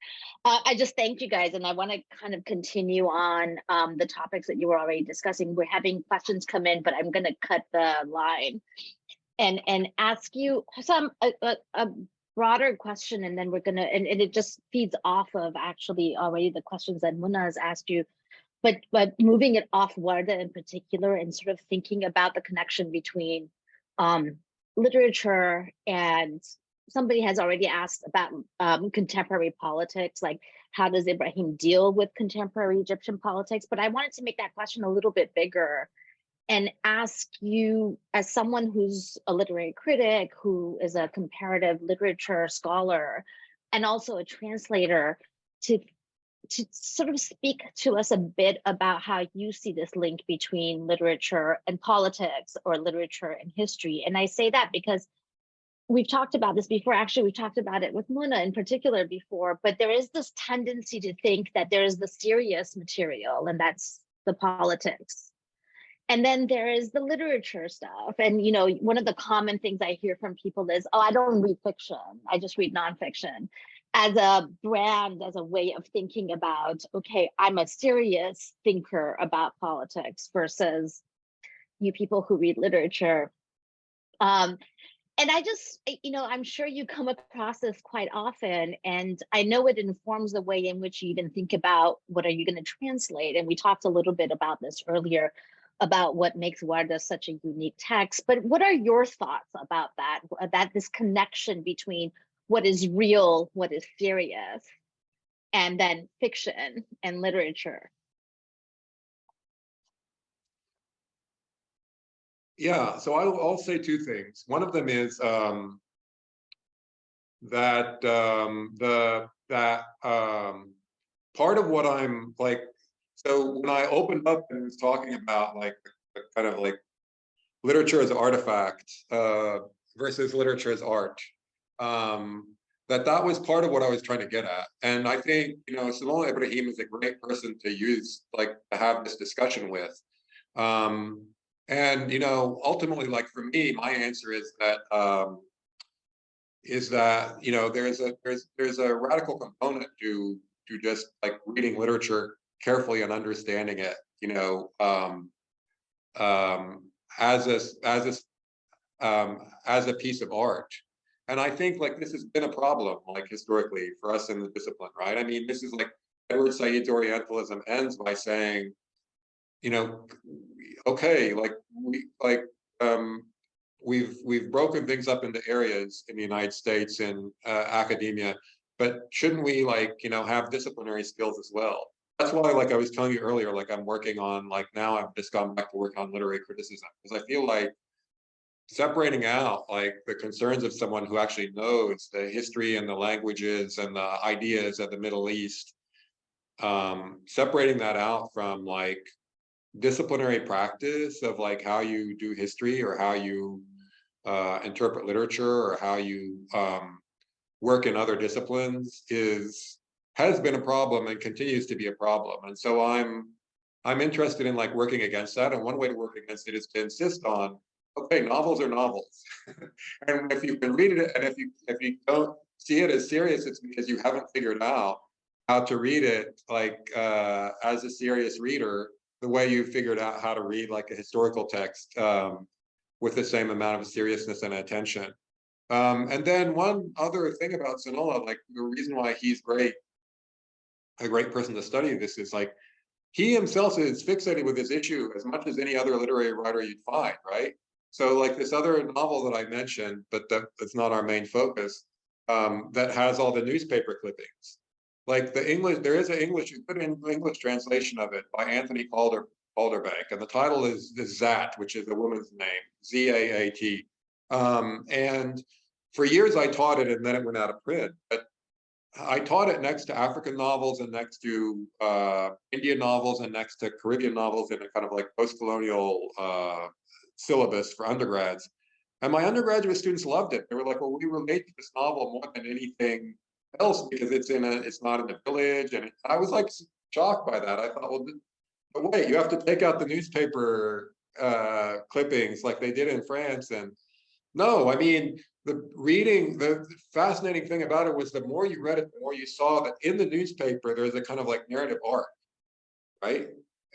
S1: I just thank you guys, and I want to kind of continue on the topics that you were already discussing. We're having questions come in, but I'm going to cut the line and ask you some a broader question, and then we're going to, and it just feeds off of actually already the questions that Mona has asked you, but moving it off Warda in particular, and sort of thinking about the connection between literature and, somebody has already asked about contemporary politics, like how does Ibrahim deal with contemporary Egyptian politics? But I wanted to make that question a little bit bigger and ask you, as someone who's a literary critic, who is a comparative literature scholar, and also a translator, to to sort of speak to us a bit about how you see this link between literature and politics, or literature and history. And I say that because we've talked about this before. Actually, we've talked about it with Mona in particular before, but there is this tendency to think that there is the serious material, and that's the politics. And then there is the literature stuff. And, you know, one of the common things I hear from people is, oh, I don't read fiction, I just read nonfiction, as a brand, as a way of thinking about, okay, I'm a serious thinker about politics versus you people who read literature. And I just, you know, I'm sure you come across this quite often, and I know it informs the way in which you even think about what are you going to translate. And we talked a little bit about this earlier, about what makes Warda such a unique text. But what are your thoughts about that this connection between what is real, what is serious, and then fiction and literature?
S3: Yeah, so I'll say two things. One of them is that part of what I'm like, so when I opened up and was talking about like the kind of like literature as artifact versus literature as art, that was part of what I was trying to get at. And I think, you know, Sonallah Ibrahim is a great person to use, like, to have this discussion with. And, you know, ultimately, like for me, my answer is that, you know, there's a radical component to just like reading literature carefully and understanding it, you know, as a piece of art. And I think like this has been a problem, like historically for us in the discipline, right? I mean, this is like Edward Said's Orientalism ends by saying, you know, okay, like we've broken things up into areas in the United States in academia, but shouldn't we, like, you know, have disciplinary skills as well? That's why, like I was telling you earlier, like I'm working on, like now I've just gone back to work on literary criticism, because I feel like separating out like the concerns of someone who actually knows the history and the languages and the ideas of the Middle East, separating that out from like disciplinary practice of like how you do history, or how you interpret literature, or how you work in other disciplines has been a problem and continues to be a problem. And so I'm interested in like working against that. And one way to work against it is to insist on, okay, novels are novels. And if you can read it, and if you don't see it as serious, it's because you haven't figured out how to read it like as a serious reader, the way you figured out how to read like a historical text with the same amount of seriousness and attention. And then one other thing about Sonallah, like the reason why he's a great person to study this, is like he himself is fixated with this issue as much as any other literary writer you'd find, right? So like this other novel that I mentioned, but that's not our main focus, that has all the newspaper clippings. Like the English, there is an English, you put in English translation of it by Anthony Calderbank, and the title is Zat, which is a woman's name, Z-A-A-T. And for years I taught it, and then it went out of print. But I taught it next to African novels, and next to Indian novels, and next to Caribbean novels in a kind of like post-colonial syllabus for undergrads. And my undergraduate students loved it. They were like, well, we relate to this novel more than anything else because it's not in a village. And I was like shocked by that. I thought, well, but wait, you have to take out the newspaper clippings like they did in France. And no, I mean, the fascinating thing about it was the more you read it, the more you saw that in the newspaper, there's a kind of like narrative arc, right?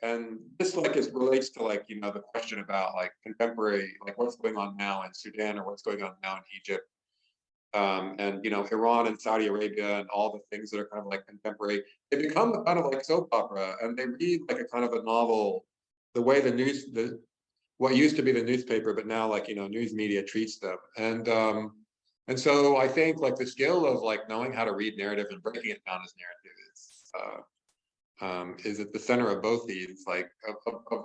S3: And this like relates to like, you know, the question about like contemporary, like what's going on now in Sudan, or what's going on now in Egypt. And, you know, Iran and Saudi Arabia and all the things that are kind of like contemporary, they become a kind of like soap opera, and they read like a kind of a novel, the way what used to be the newspaper, but now like, you know, news media treats them. And so I think like the skill of like knowing how to read narrative and breaking it down as narrative is at the center of both these, like of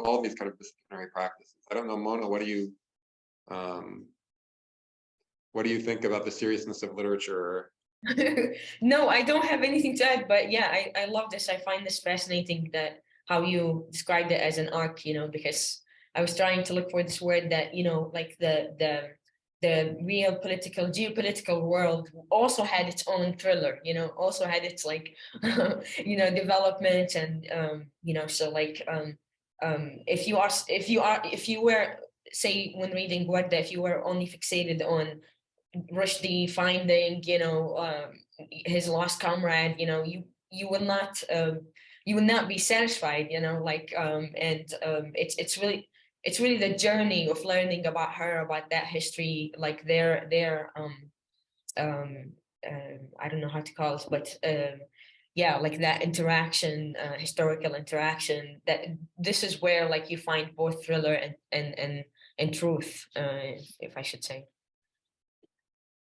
S3: all these kind of disciplinary practices. I don't know, Mona, what do you think about the seriousness of literature?
S2: No, I don't have anything to add, but yeah, I love this. I find this fascinating that how you described it as an arc, because I was trying to look for this word that, like the real geopolitical world also had its own thriller, also had its like, development and, so like, if you were, say, when reading Guarda, if you were only fixated on Rushdie finding, his lost comrade, you will not, you will not be satisfied, like, and it's really the journey of learning about her, about that history, like their um, I don't know how to call it, but yeah, like that interaction, historical interaction. That this is where like you find both thriller and truth, if I should say.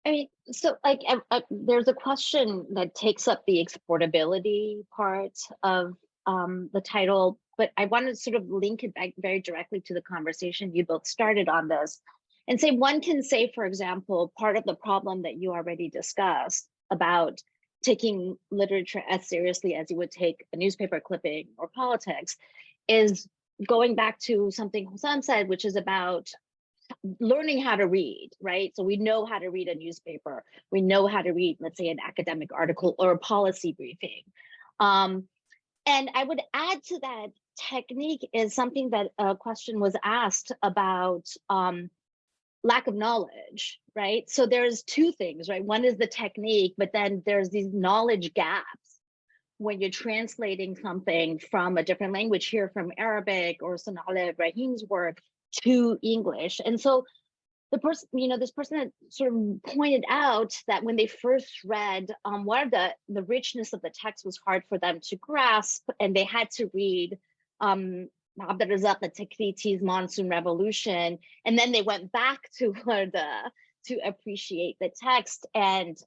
S1: I mean, so like there's a question that takes up the exportability part of the title, but I want to sort of link it back very directly to the conversation you both started on this and say, one can say, for example, part of the problem that you already discussed about taking literature as seriously as you would take a newspaper clipping or politics is going back to something Hosam said, which is about learning how to read, right? So we know how to read a newspaper. We know how to read, let's say, an academic article or a policy briefing. And I would add to that, technique is something that a question was asked about lack of knowledge, right? So there's two things, right? One is the technique, but then there's these knowledge gaps when you're translating something from a different language here, from Arabic or Sonallah Ibrahim's work to English. And so the person, this person had sort of pointed out that when they first read Warda, the richness of the text was hard for them to grasp, and they had to read Abdurrazak al-Takriti's Monsoon Revolution, and then they went back to Warda to appreciate the text. And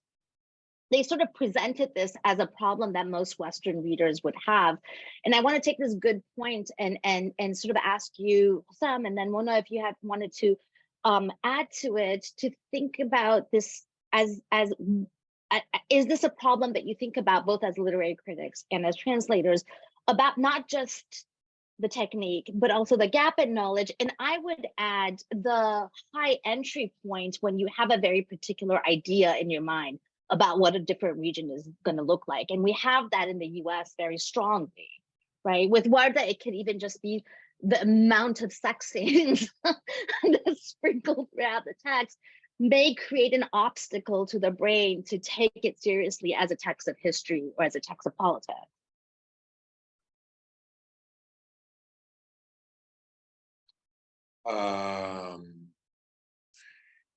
S1: they sort of presented this as a problem that most Western readers would have. And I want to take this good point and sort of ask you, Hosam, and then Mona, if you had wanted to add to it, to think about this as is this a problem that you think about both as literary critics and as translators, about not just the technique, but also the gap in knowledge? And I would add the high entry point when you have a very particular idea in your mind about what a different region is going to look like. And we have that in the US very strongly, right? With Warda, it could even just be the amount of sex scenes that's sprinkled throughout the text may create an obstacle to the brain to take it seriously as a text of history or as a text of politics.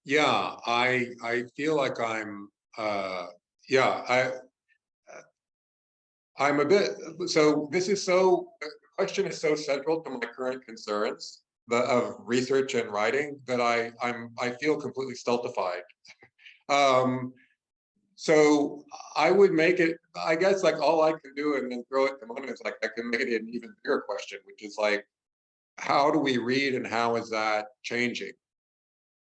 S3: Yeah, I feel like I'm I'm a bit, so this is so, the question is so central to my current concerns of research and writing that I feel completely stultified. So I would make it, I guess, like all I can do and then throw it to Mona is like I can make it an even bigger question, which is like, how do we read and how is that changing?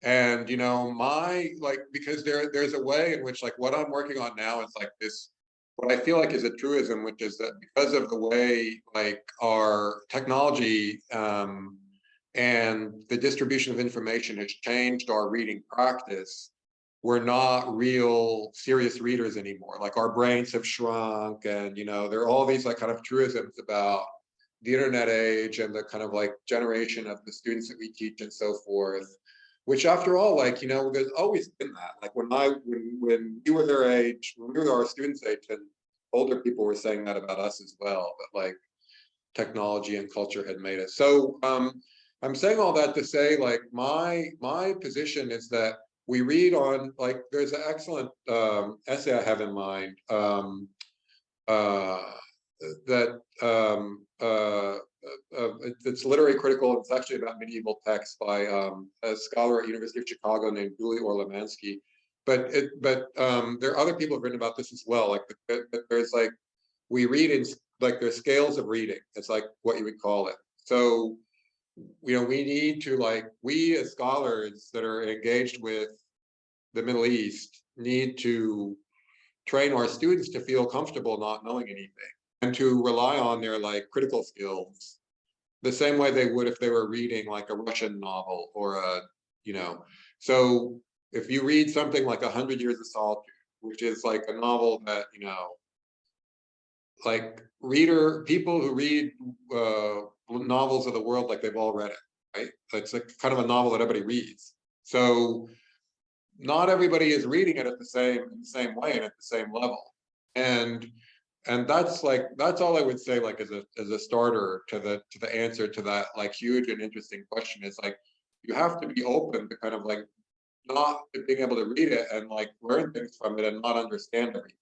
S3: And because there's a way in which like what I'm working on now is like this, what I feel like is a truism, which is that because of the way like our technology and the distribution of information has changed our reading practice, we're not real serious readers anymore. Like our brains have shrunk, and there are all these like kind of truisms about the internet age and the kind of like generation of the students that we teach and so forth, which after all, like, there's always been that. Like when we were their age, when we were our students' age, and older people were saying that about us as well, but like technology and culture had made it. So I'm saying all that to say, like, my position is that we read on, like, there's an excellent essay I have in mind that it's literary critical. It's actually about medieval texts by a scholar at University of Chicago named Julie Orlemansky. But there are other people who've written about this as well. Like there's like, we read in like there's scales of reading. It's like what you would call it. So we need to, like, we as scholars that are engaged with the Middle East need to train our students to feel comfortable not knowing anything and to rely on their like critical skills the same way they would if they were reading like a Russian novel or a, you know, so if you read something like 100 Years of Solitude, which is like a novel that, you know, like people who read novels of the world like they've all read it, right? It's like kind of a novel that everybody reads. So not everybody is reading it at the same way and at the same level. And that's all I would say, like as a starter to the answer to that like huge and interesting question is like you have to be open to kind of like not being able to read it and like learn things from it and not understand everything.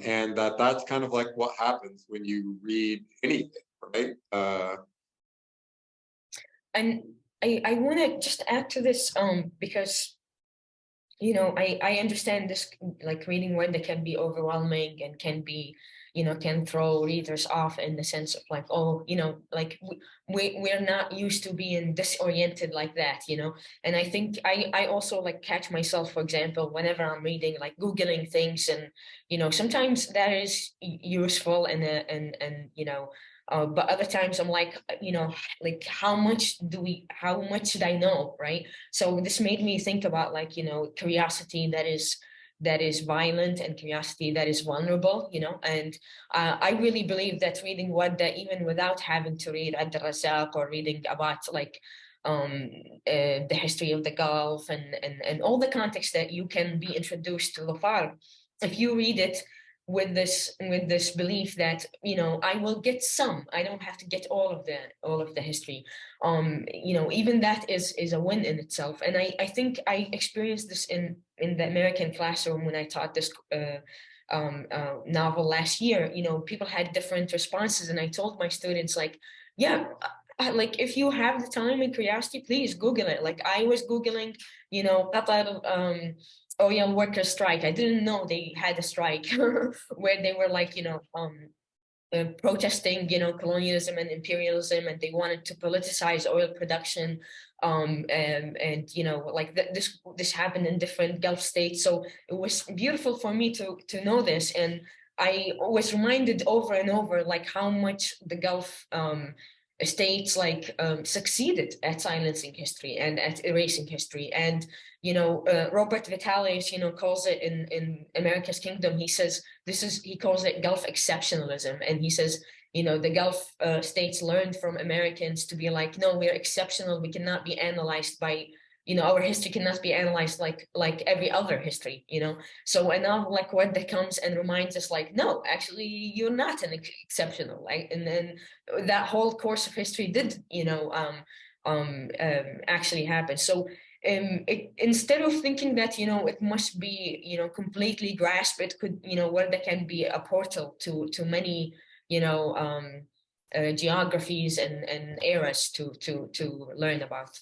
S3: And that's kind of like what happens when you read anything, right?
S2: And I want to just add to this because, you know, I understand this, like reading word that can be overwhelming and can be, you know, can throw readers off in the sense of like, oh, you know, like we're not used to being disoriented like that, you know. And I think I also like catch myself, for example, whenever I'm reading, like Googling things, and, you know, sometimes that is useful and you know, but other times I'm like, you know, like how much should I know, right? So this made me think about like, you know, curiosity that is violent and curiosity that is vulnerable, you know. And I really believe that reading Wadda, even without having to read Ad-Razak or reading about like the history of the Gulf and all the context that you can be introduced to Lafar, if you read it with this belief that, you know, I will get some, I don't have to get all of the history, you know, even that is a win in itself. And I think I experienced this in the American classroom when I taught this novel last year. You know, people had different responses, and I told my students like, yeah, like if you have the time and curiosity, please Google it. Like I was Googling, you know, oil workers strike. I didn't know they had a strike where they were like, you know, protesting, you know, colonialism and imperialism, and they wanted to politicize oil production. And you know, like this happened in different Gulf states. So it was beautiful for me to know this, and I was reminded over and over like how much the Gulf states like succeeded at silencing history and at erasing history. And you know, Robert Vitalis, you know, calls it in America's Kingdom, he says he calls it Gulf exceptionalism. And he says, you know, the Gulf states learned from Americans to be like, no, we're exceptional. We cannot be analyzed by, you know, our history cannot be analyzed like every other history, you know. So and now like what that comes and reminds us like, no, actually you're not an exceptional. Like, and then that whole course of history did, you know, actually happen. So instead of thinking that, you know, it must be, you know, completely grasped, it could, you know, where there can be a portal to many, you know, geographies and eras to learn about.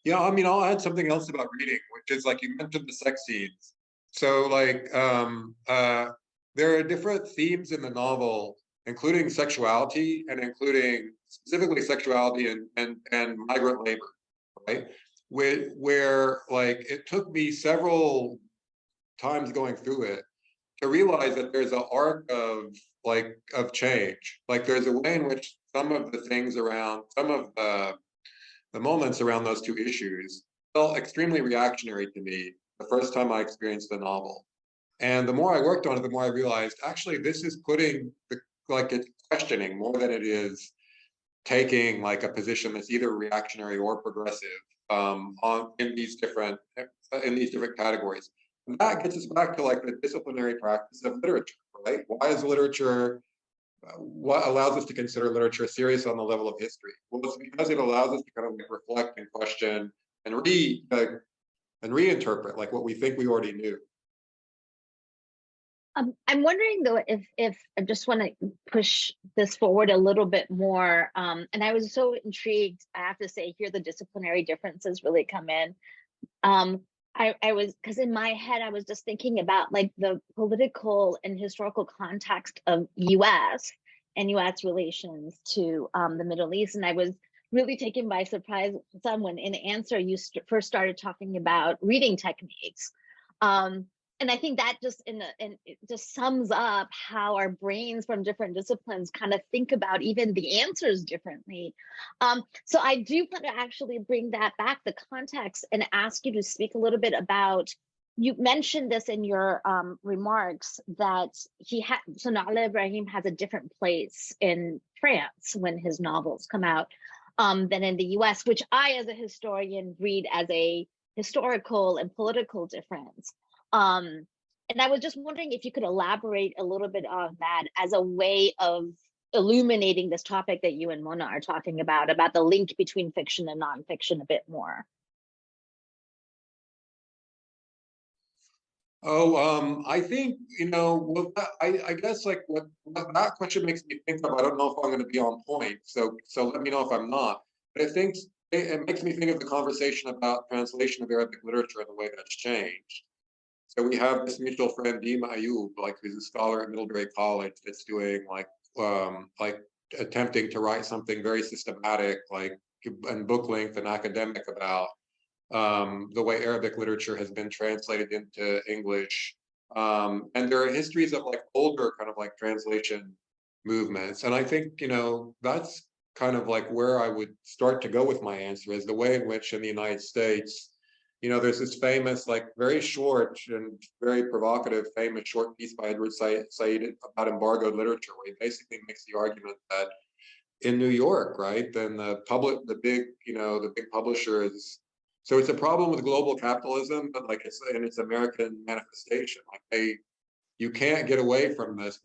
S3: Yeah, I mean, I'll add something else about reading, which is like you mentioned the sex scenes. So like there are different themes in the novel, including sexuality and including specifically sexuality and migrant labor, right? Where like it took me several times going through it to realize that there's an arc of change. Like there's a way in which some of the things around some of the moments around those two issues felt extremely reactionary to me the first time I experienced the novel. And the more I worked on it, the more I realized actually this is putting it's questioning more than it is taking like a position that's either reactionary or progressive in these different categories. And that gets us back to like the disciplinary practice of literature, right? Why is literature, what allows us to consider literature serious on the level of history? Well, it's because it allows us to kind of like reflect and question and reinterpret like what we think we already knew.
S1: I'm wondering though if I just want to push this forward a little bit more. And I was so intrigued, I have to say, here the disciplinary differences really come in. I was, because in my head, I was just thinking about like the political and historical context of US and US relations to the Middle East. And I was really taken by surprise when in answer you first started talking about reading techniques. and I think that just and it just sums up how our brains from different disciplines kind of think about even the answers differently. So I do want to actually bring that back, the context, and ask you to speak a little bit about, you mentioned this in your remarks, that Sonallah Ibrahim has a different place in France when his novels come out than in the US, which I, as a historian, read as a historical and political difference. And I was just wondering if you could elaborate a little bit on that as a way of illuminating this topic that you and Mona are talking about the link between fiction and nonfiction a bit more.
S3: Oh, I think, well, I guess like what that question makes me think of, I don't know if I'm going to be on point, so let me know if I'm not. But I think it makes me think of the conversation about translation of Arabic literature and the way that's changed. So we have this mutual friend, Dima Ayub, like who's a scholar at Middlebury College, that's doing like attempting to write something very systematic, like and book length and academic about the way Arabic literature has been translated into English. And there are histories of like older kind of like translation movements. And I think, that's kind of like where I would start to go with my answer, is the way in which in the United States, there's this famous, like very short and very provocative, famous short piece by Edward Said about embargoed literature, where he basically makes the argument that in New York, right, then the big publishers. So it's a problem with global capitalism, but like it's American manifestation. Like you can't get away from this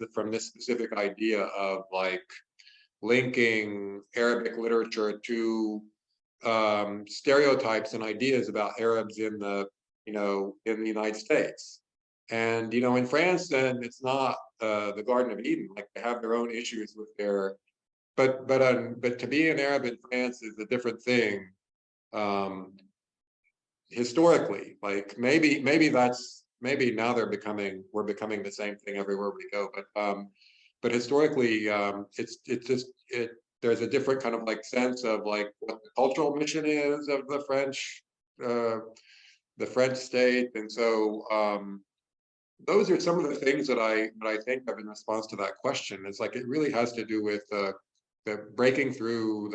S3: specific idea of like linking Arabic literature to stereotypes and ideas about Arabs in the United States. And in France, then it's not the Garden of Eden. Like they have their own issues with their, but to be an Arab in France is a different thing. Historically, like maybe now we're becoming the same thing everywhere we go, but historically there's a different kind of like sense of like what the cultural mission is of the French state. And so those are some of the things that I think of in response to that question. It's like it really has to do with the breaking through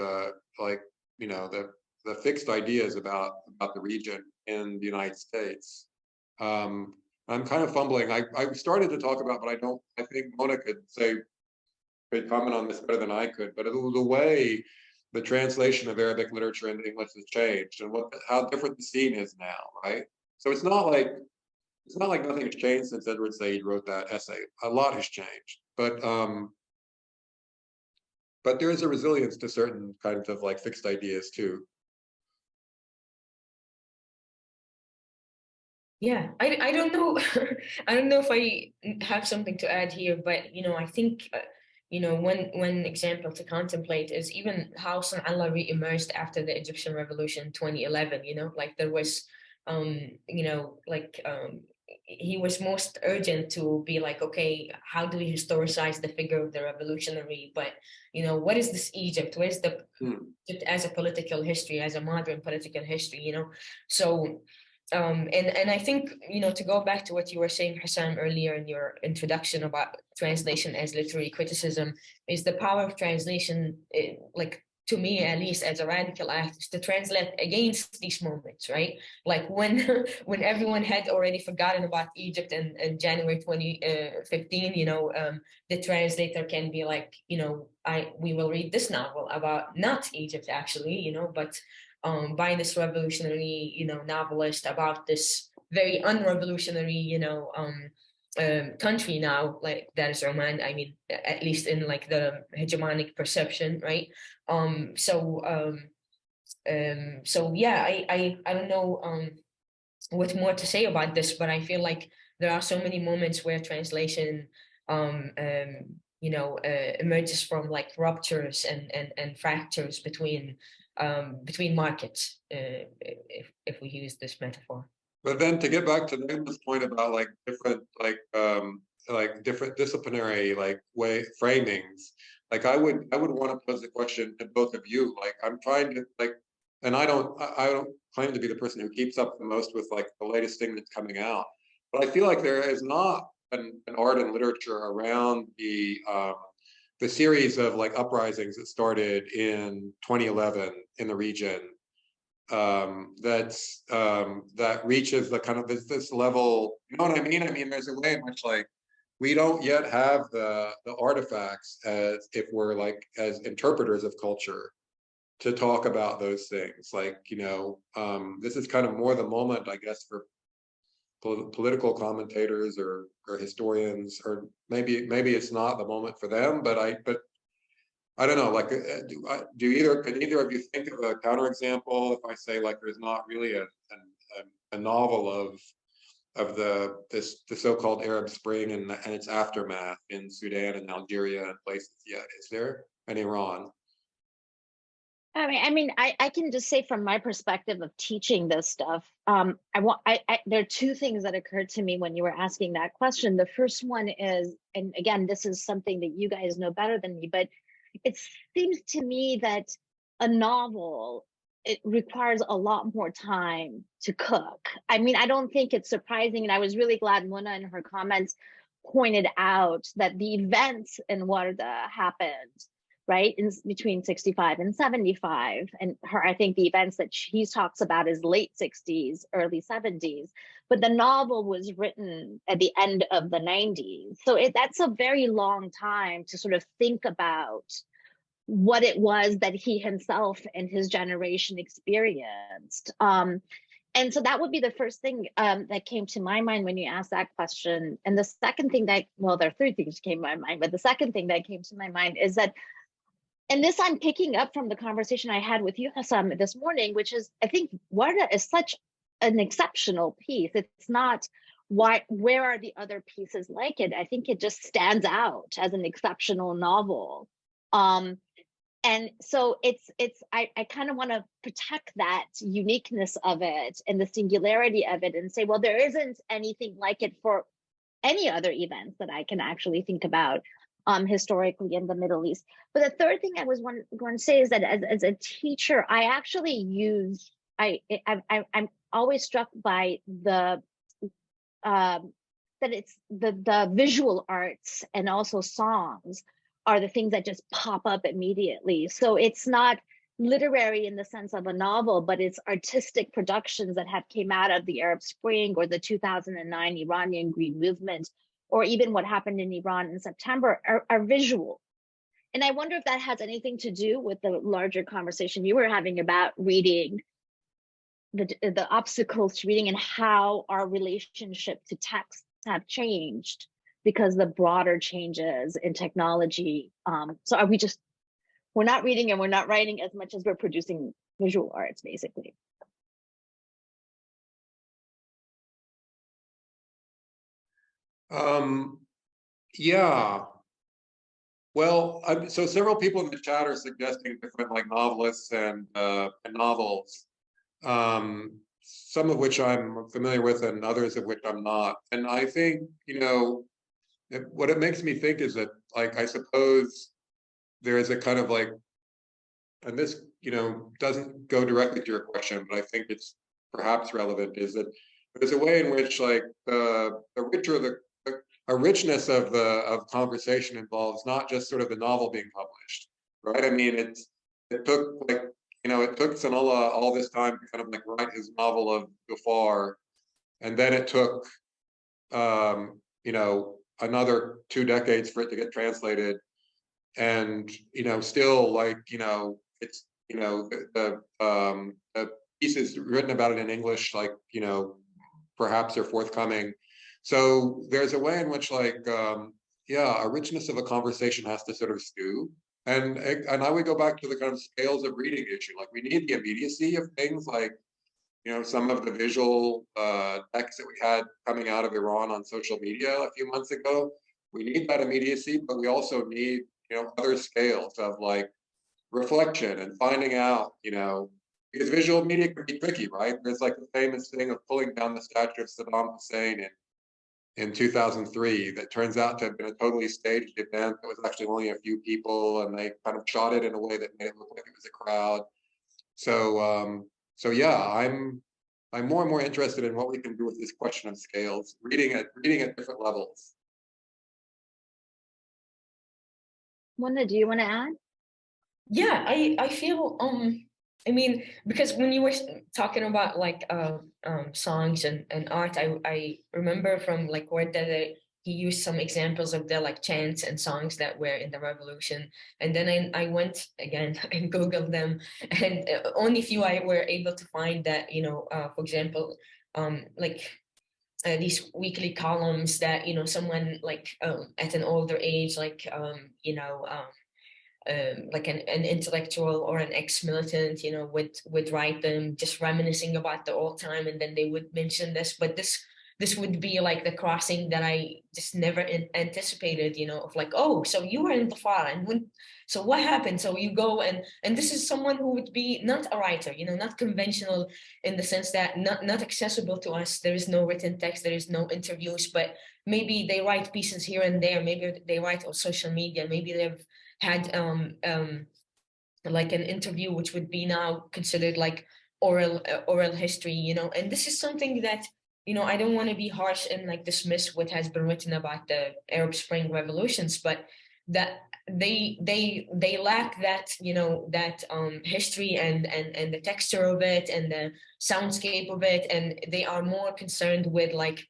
S3: the fixed ideas about the region in the United States. I'm kind of fumbling. I started to talk about, but I think Mona could comment on this better than I could, but the way the translation of Arabic literature into English has changed and how different the scene is now, right? So it's not like nothing has changed since Edward Said wrote that essay. A lot has changed, but there is a resilience to certain kinds of like fixed ideas too.
S2: Yeah, I don't know. I don't know if I have something to add here, but I think one example to contemplate is even how Sonallah re-emerged after the Egyptian Revolution in 2011. Like there was, he was most urgent to be like, okay, how do we historicize the figure of the revolutionary? But what is this Egypt? Where's the Egypt as a political history, as a modern political history? So. And I think, to go back to what you were saying, Hosam, earlier in your introduction about translation as literary criticism, is the power of translation, like to me, at least as a radical activist, to translate against these moments, right? Like when when everyone had already forgotten about Egypt in January 2015, the translator can be like, we will read this novel about not Egypt actually, but by this revolutionary, novelist about this very unrevolutionary, country now, like that is Oman. I mean, at least in like the hegemonic perception, right? So yeah, I don't know what more to say about this, but I feel like there are so many moments where translation emerges from like ruptures and fractures between markets, if we use this metaphor.
S3: But then to get back to Nagma's point about like different different disciplinary way framings, like I would want to pose the question to both of you. Like I'm trying to and I don't claim to be the person who keeps up the most with like the latest thing that's coming out, But I feel like there is not an art and literature around the series of like uprisings that started in 2011 in the region, that reaches the kind of this level. You know what I mean? I mean, there's a way in which like we don't yet have the artifacts as if we're like as interpreters of culture to talk about those things. Like, you know, this is kind of more the moment, I guess, for political commentators or historians, or maybe it's not the moment for them, but I don't know, like, could either of you think of a counterexample if I say like there's not really a novel of the so-called Arab Spring and its aftermath in Sudan and Algeria and places yet? Is there? And Iran?
S1: I can just say from my perspective of teaching this stuff, there are two things that occurred to me when you were asking that question. The first one is, and again, this is something that you guys know better than me, but it seems to me that a novel, it requires a lot more time to cook. I mean, I don't think it's surprising, and I was really glad Mona in her comments pointed out that the events in Warda happened right in between 65 and 75, and I think the events that she talks about is late 60s, early 70s, but the novel was written at the end of the 90s. So that's a very long time to sort of think about what it was that he himself and his generation experienced. And so that would be the first thing that came to my mind when you asked that question. And the second thing that, well, there are three things that came to my mind, but the second thing that came to my mind is that, and this I'm picking up from the conversation I had with you, Hosam, this morning, which is, I think Warda is such an exceptional piece. It's not where are the other pieces like it? I think it just stands out as an exceptional novel. And so I kind of want to protect that uniqueness of it and the singularity of it and say, well, there isn't anything like it for any other events that I can actually think about historically in the Middle East. But the third thing I was going to say is that as a teacher, I actually use, I'm always struck by the, that it's the visual arts and also songs are the things that just pop up immediately. So it's not literary in the sense of a novel, but it's artistic productions that have came out of the Arab Spring or the 2009 Iranian Green Movement, or even what happened in Iran in September are visual. And I wonder if that has anything to do with the larger conversation you were having about reading, the obstacles to reading, and how our relationship to text have changed because the broader changes in technology. So we're not reading and we're not writing as much as we're producing visual arts, basically.
S3: Yeah. Well, so several people in the chat are suggesting different like novelists and novels, some of which I'm familiar with and others of which I'm not. And I think, you know, what it makes me think is that, like, I suppose there is a kind of like, and this, you know, doesn't go directly to your question, but I think it's perhaps relevant, is that there's a way in which like the richer a richness of conversation involves not just sort of the novel being published, right? I mean, it took like, you know, it took Sonallah all this time to kind of like write his novel of Ghaffar, and then it took, you know, another 2 decades for it to get translated, and you know, still like, you know, it's, you know, the pieces written about it in English, like, you know, perhaps are forthcoming. So there's a way in which like, yeah, a richness of a conversation has to sort of stew. And I would go back to the kind of scales of reading issue. Like we need the immediacy of things like, you know, some of the visual texts that we had coming out of Iran on social media a few months ago. We need that immediacy, but we also need, you know, other scales of like reflection and finding out, you know, because visual media can be tricky, right? There's like the famous thing of pulling down the statue of Saddam Hussein in 2003 that turns out to have been a totally staged event that was actually only a few people, and they kind of shot it in a way that made it look like it was a crowd. So so yeah, I'm more and more interested in what we can do with this question of scales, reading at different levels.
S1: Mona, do you want to add?
S2: Yeah, I feel I mean, because when you were talking about like songs and art, I remember from like where he used some examples of the like chants and songs that were in the revolution, and then I went again and googled them, and only few I were able to find that, you know, for example, like these weekly columns that, you know, someone like at an older age, like you know, like an intellectual or an ex-militant, you know, would write them just reminiscing about the old time, and then they would mention this. But this would be like the crossing that I just never anticipated, you know, of like, oh, so you were in the far, and when, so what happened? So you go and this is someone who would be not a writer, you know, not conventional in the sense that not accessible to us. There is no written text, there is no interviews, but maybe they write pieces here and there. Maybe they write on social media. Maybe they've had like an interview, which would be now considered like oral history, you know. And this is something that, you know, I don't want to be harsh and like dismiss what has been written about the Arab Spring revolutions, but that they lack that, you know, that history and the texture of it and the soundscape of it, and they are more concerned with like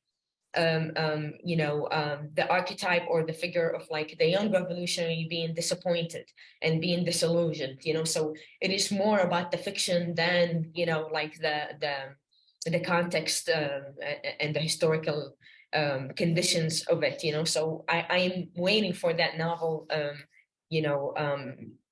S2: the archetype or the figure of like the young revolutionary being disappointed and being disillusioned, you know. So it is more about the fiction than, you know, like the context and the historical conditions of it, you know. So I am waiting for that novel, you know,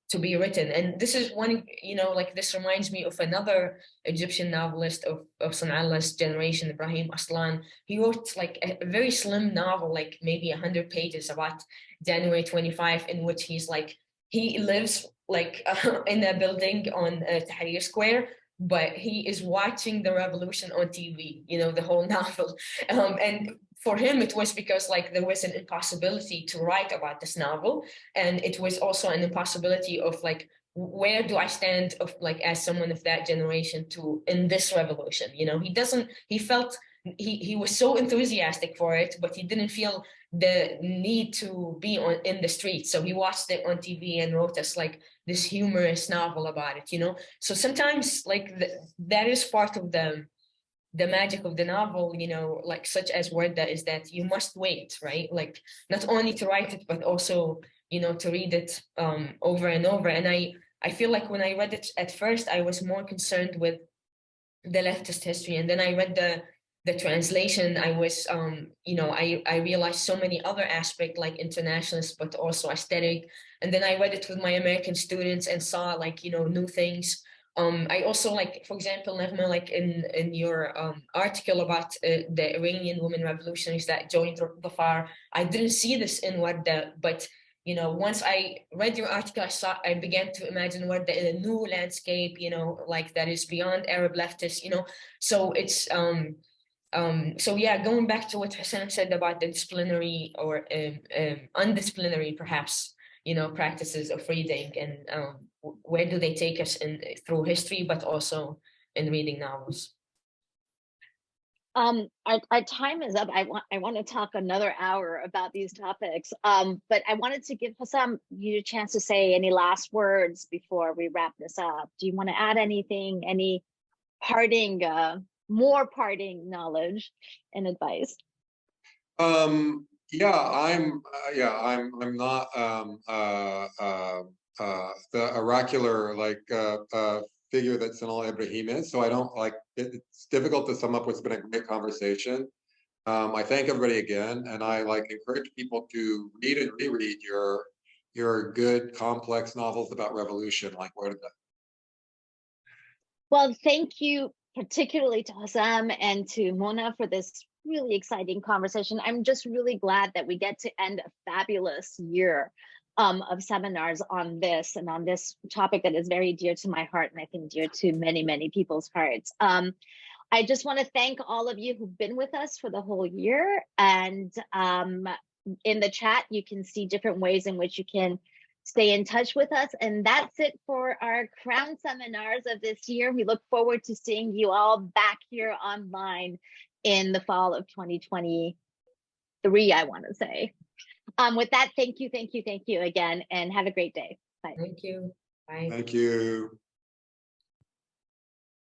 S2: to be written. And this is one, you know, like this reminds me of another Egyptian novelist of Sonallah's generation, Ibrahim Aslan. He wrote like a very slim novel, like maybe 100 pages, about January 25, in which he's like, he lives like in a building on Tahrir Square, but he is watching the revolution on TV, you know, the whole novel. And for him, it was because like there was an impossibility to write about this novel. And it was also an impossibility of like, where do I stand of like as someone of that generation to in this revolution? You know, he felt he was so enthusiastic for it, but he didn't feel the need to be in the streets. So he watched it on TV and wrote us like this humorous novel about it, you know? So sometimes like that is part of the magic of the novel, you know, like such as Warda, is that you must wait, right? Like not only to write it, but also, you know, to read it over and over. And I feel like when I read it at first, I was more concerned with the leftist history. And then I read the translation. I was, you know, I realized so many other aspects like internationalist, but also aesthetic. And then I read it with my American students and saw like, you know, new things. I also like, for example, Nagma, like in your article about the Iranian women revolutionaries that joined the FAR, I didn't see this in Warda, but you know, once I read your article, I began to imagine Warda in a new landscape, you know, like that is beyond Arab leftists, you know. So it's so yeah, going back to what Hosam said about the disciplinary or undisciplinary, perhaps, you know, practices of reading, and where do they take us in through history, but also in reading novels.
S1: Our time is up. I want to talk another hour about these topics. But I wanted to give Hosam you a chance to say any last words before we wrap this up. Do you want to add anything, any parting, more parting knowledge and advice?
S3: I'm not the oracular like figure that Sonallah Ibrahim is, so I don't like it's difficult to sum up what's been a great conversation. I thank everybody again, and I like encourage people to read and reread your good complex novels about revolution, like what are the.
S1: Well, thank you particularly to Hosam and to Mona for this really exciting conversation. I'm just really glad that we get to end a fabulous year of seminars on this and on this topic that is very dear to my heart, and I think dear to many, many people's hearts. I just want to thank all of you who've been with us for the whole year. And in the chat, you can see different ways in which you can stay in touch with us. And that's it for our Crown seminars of this year. We look forward to seeing you all back here online in the fall of 2023, I want to say. With that, thank you again, and have a great day. Bye.
S2: Thank you. Bye.
S3: Thank you.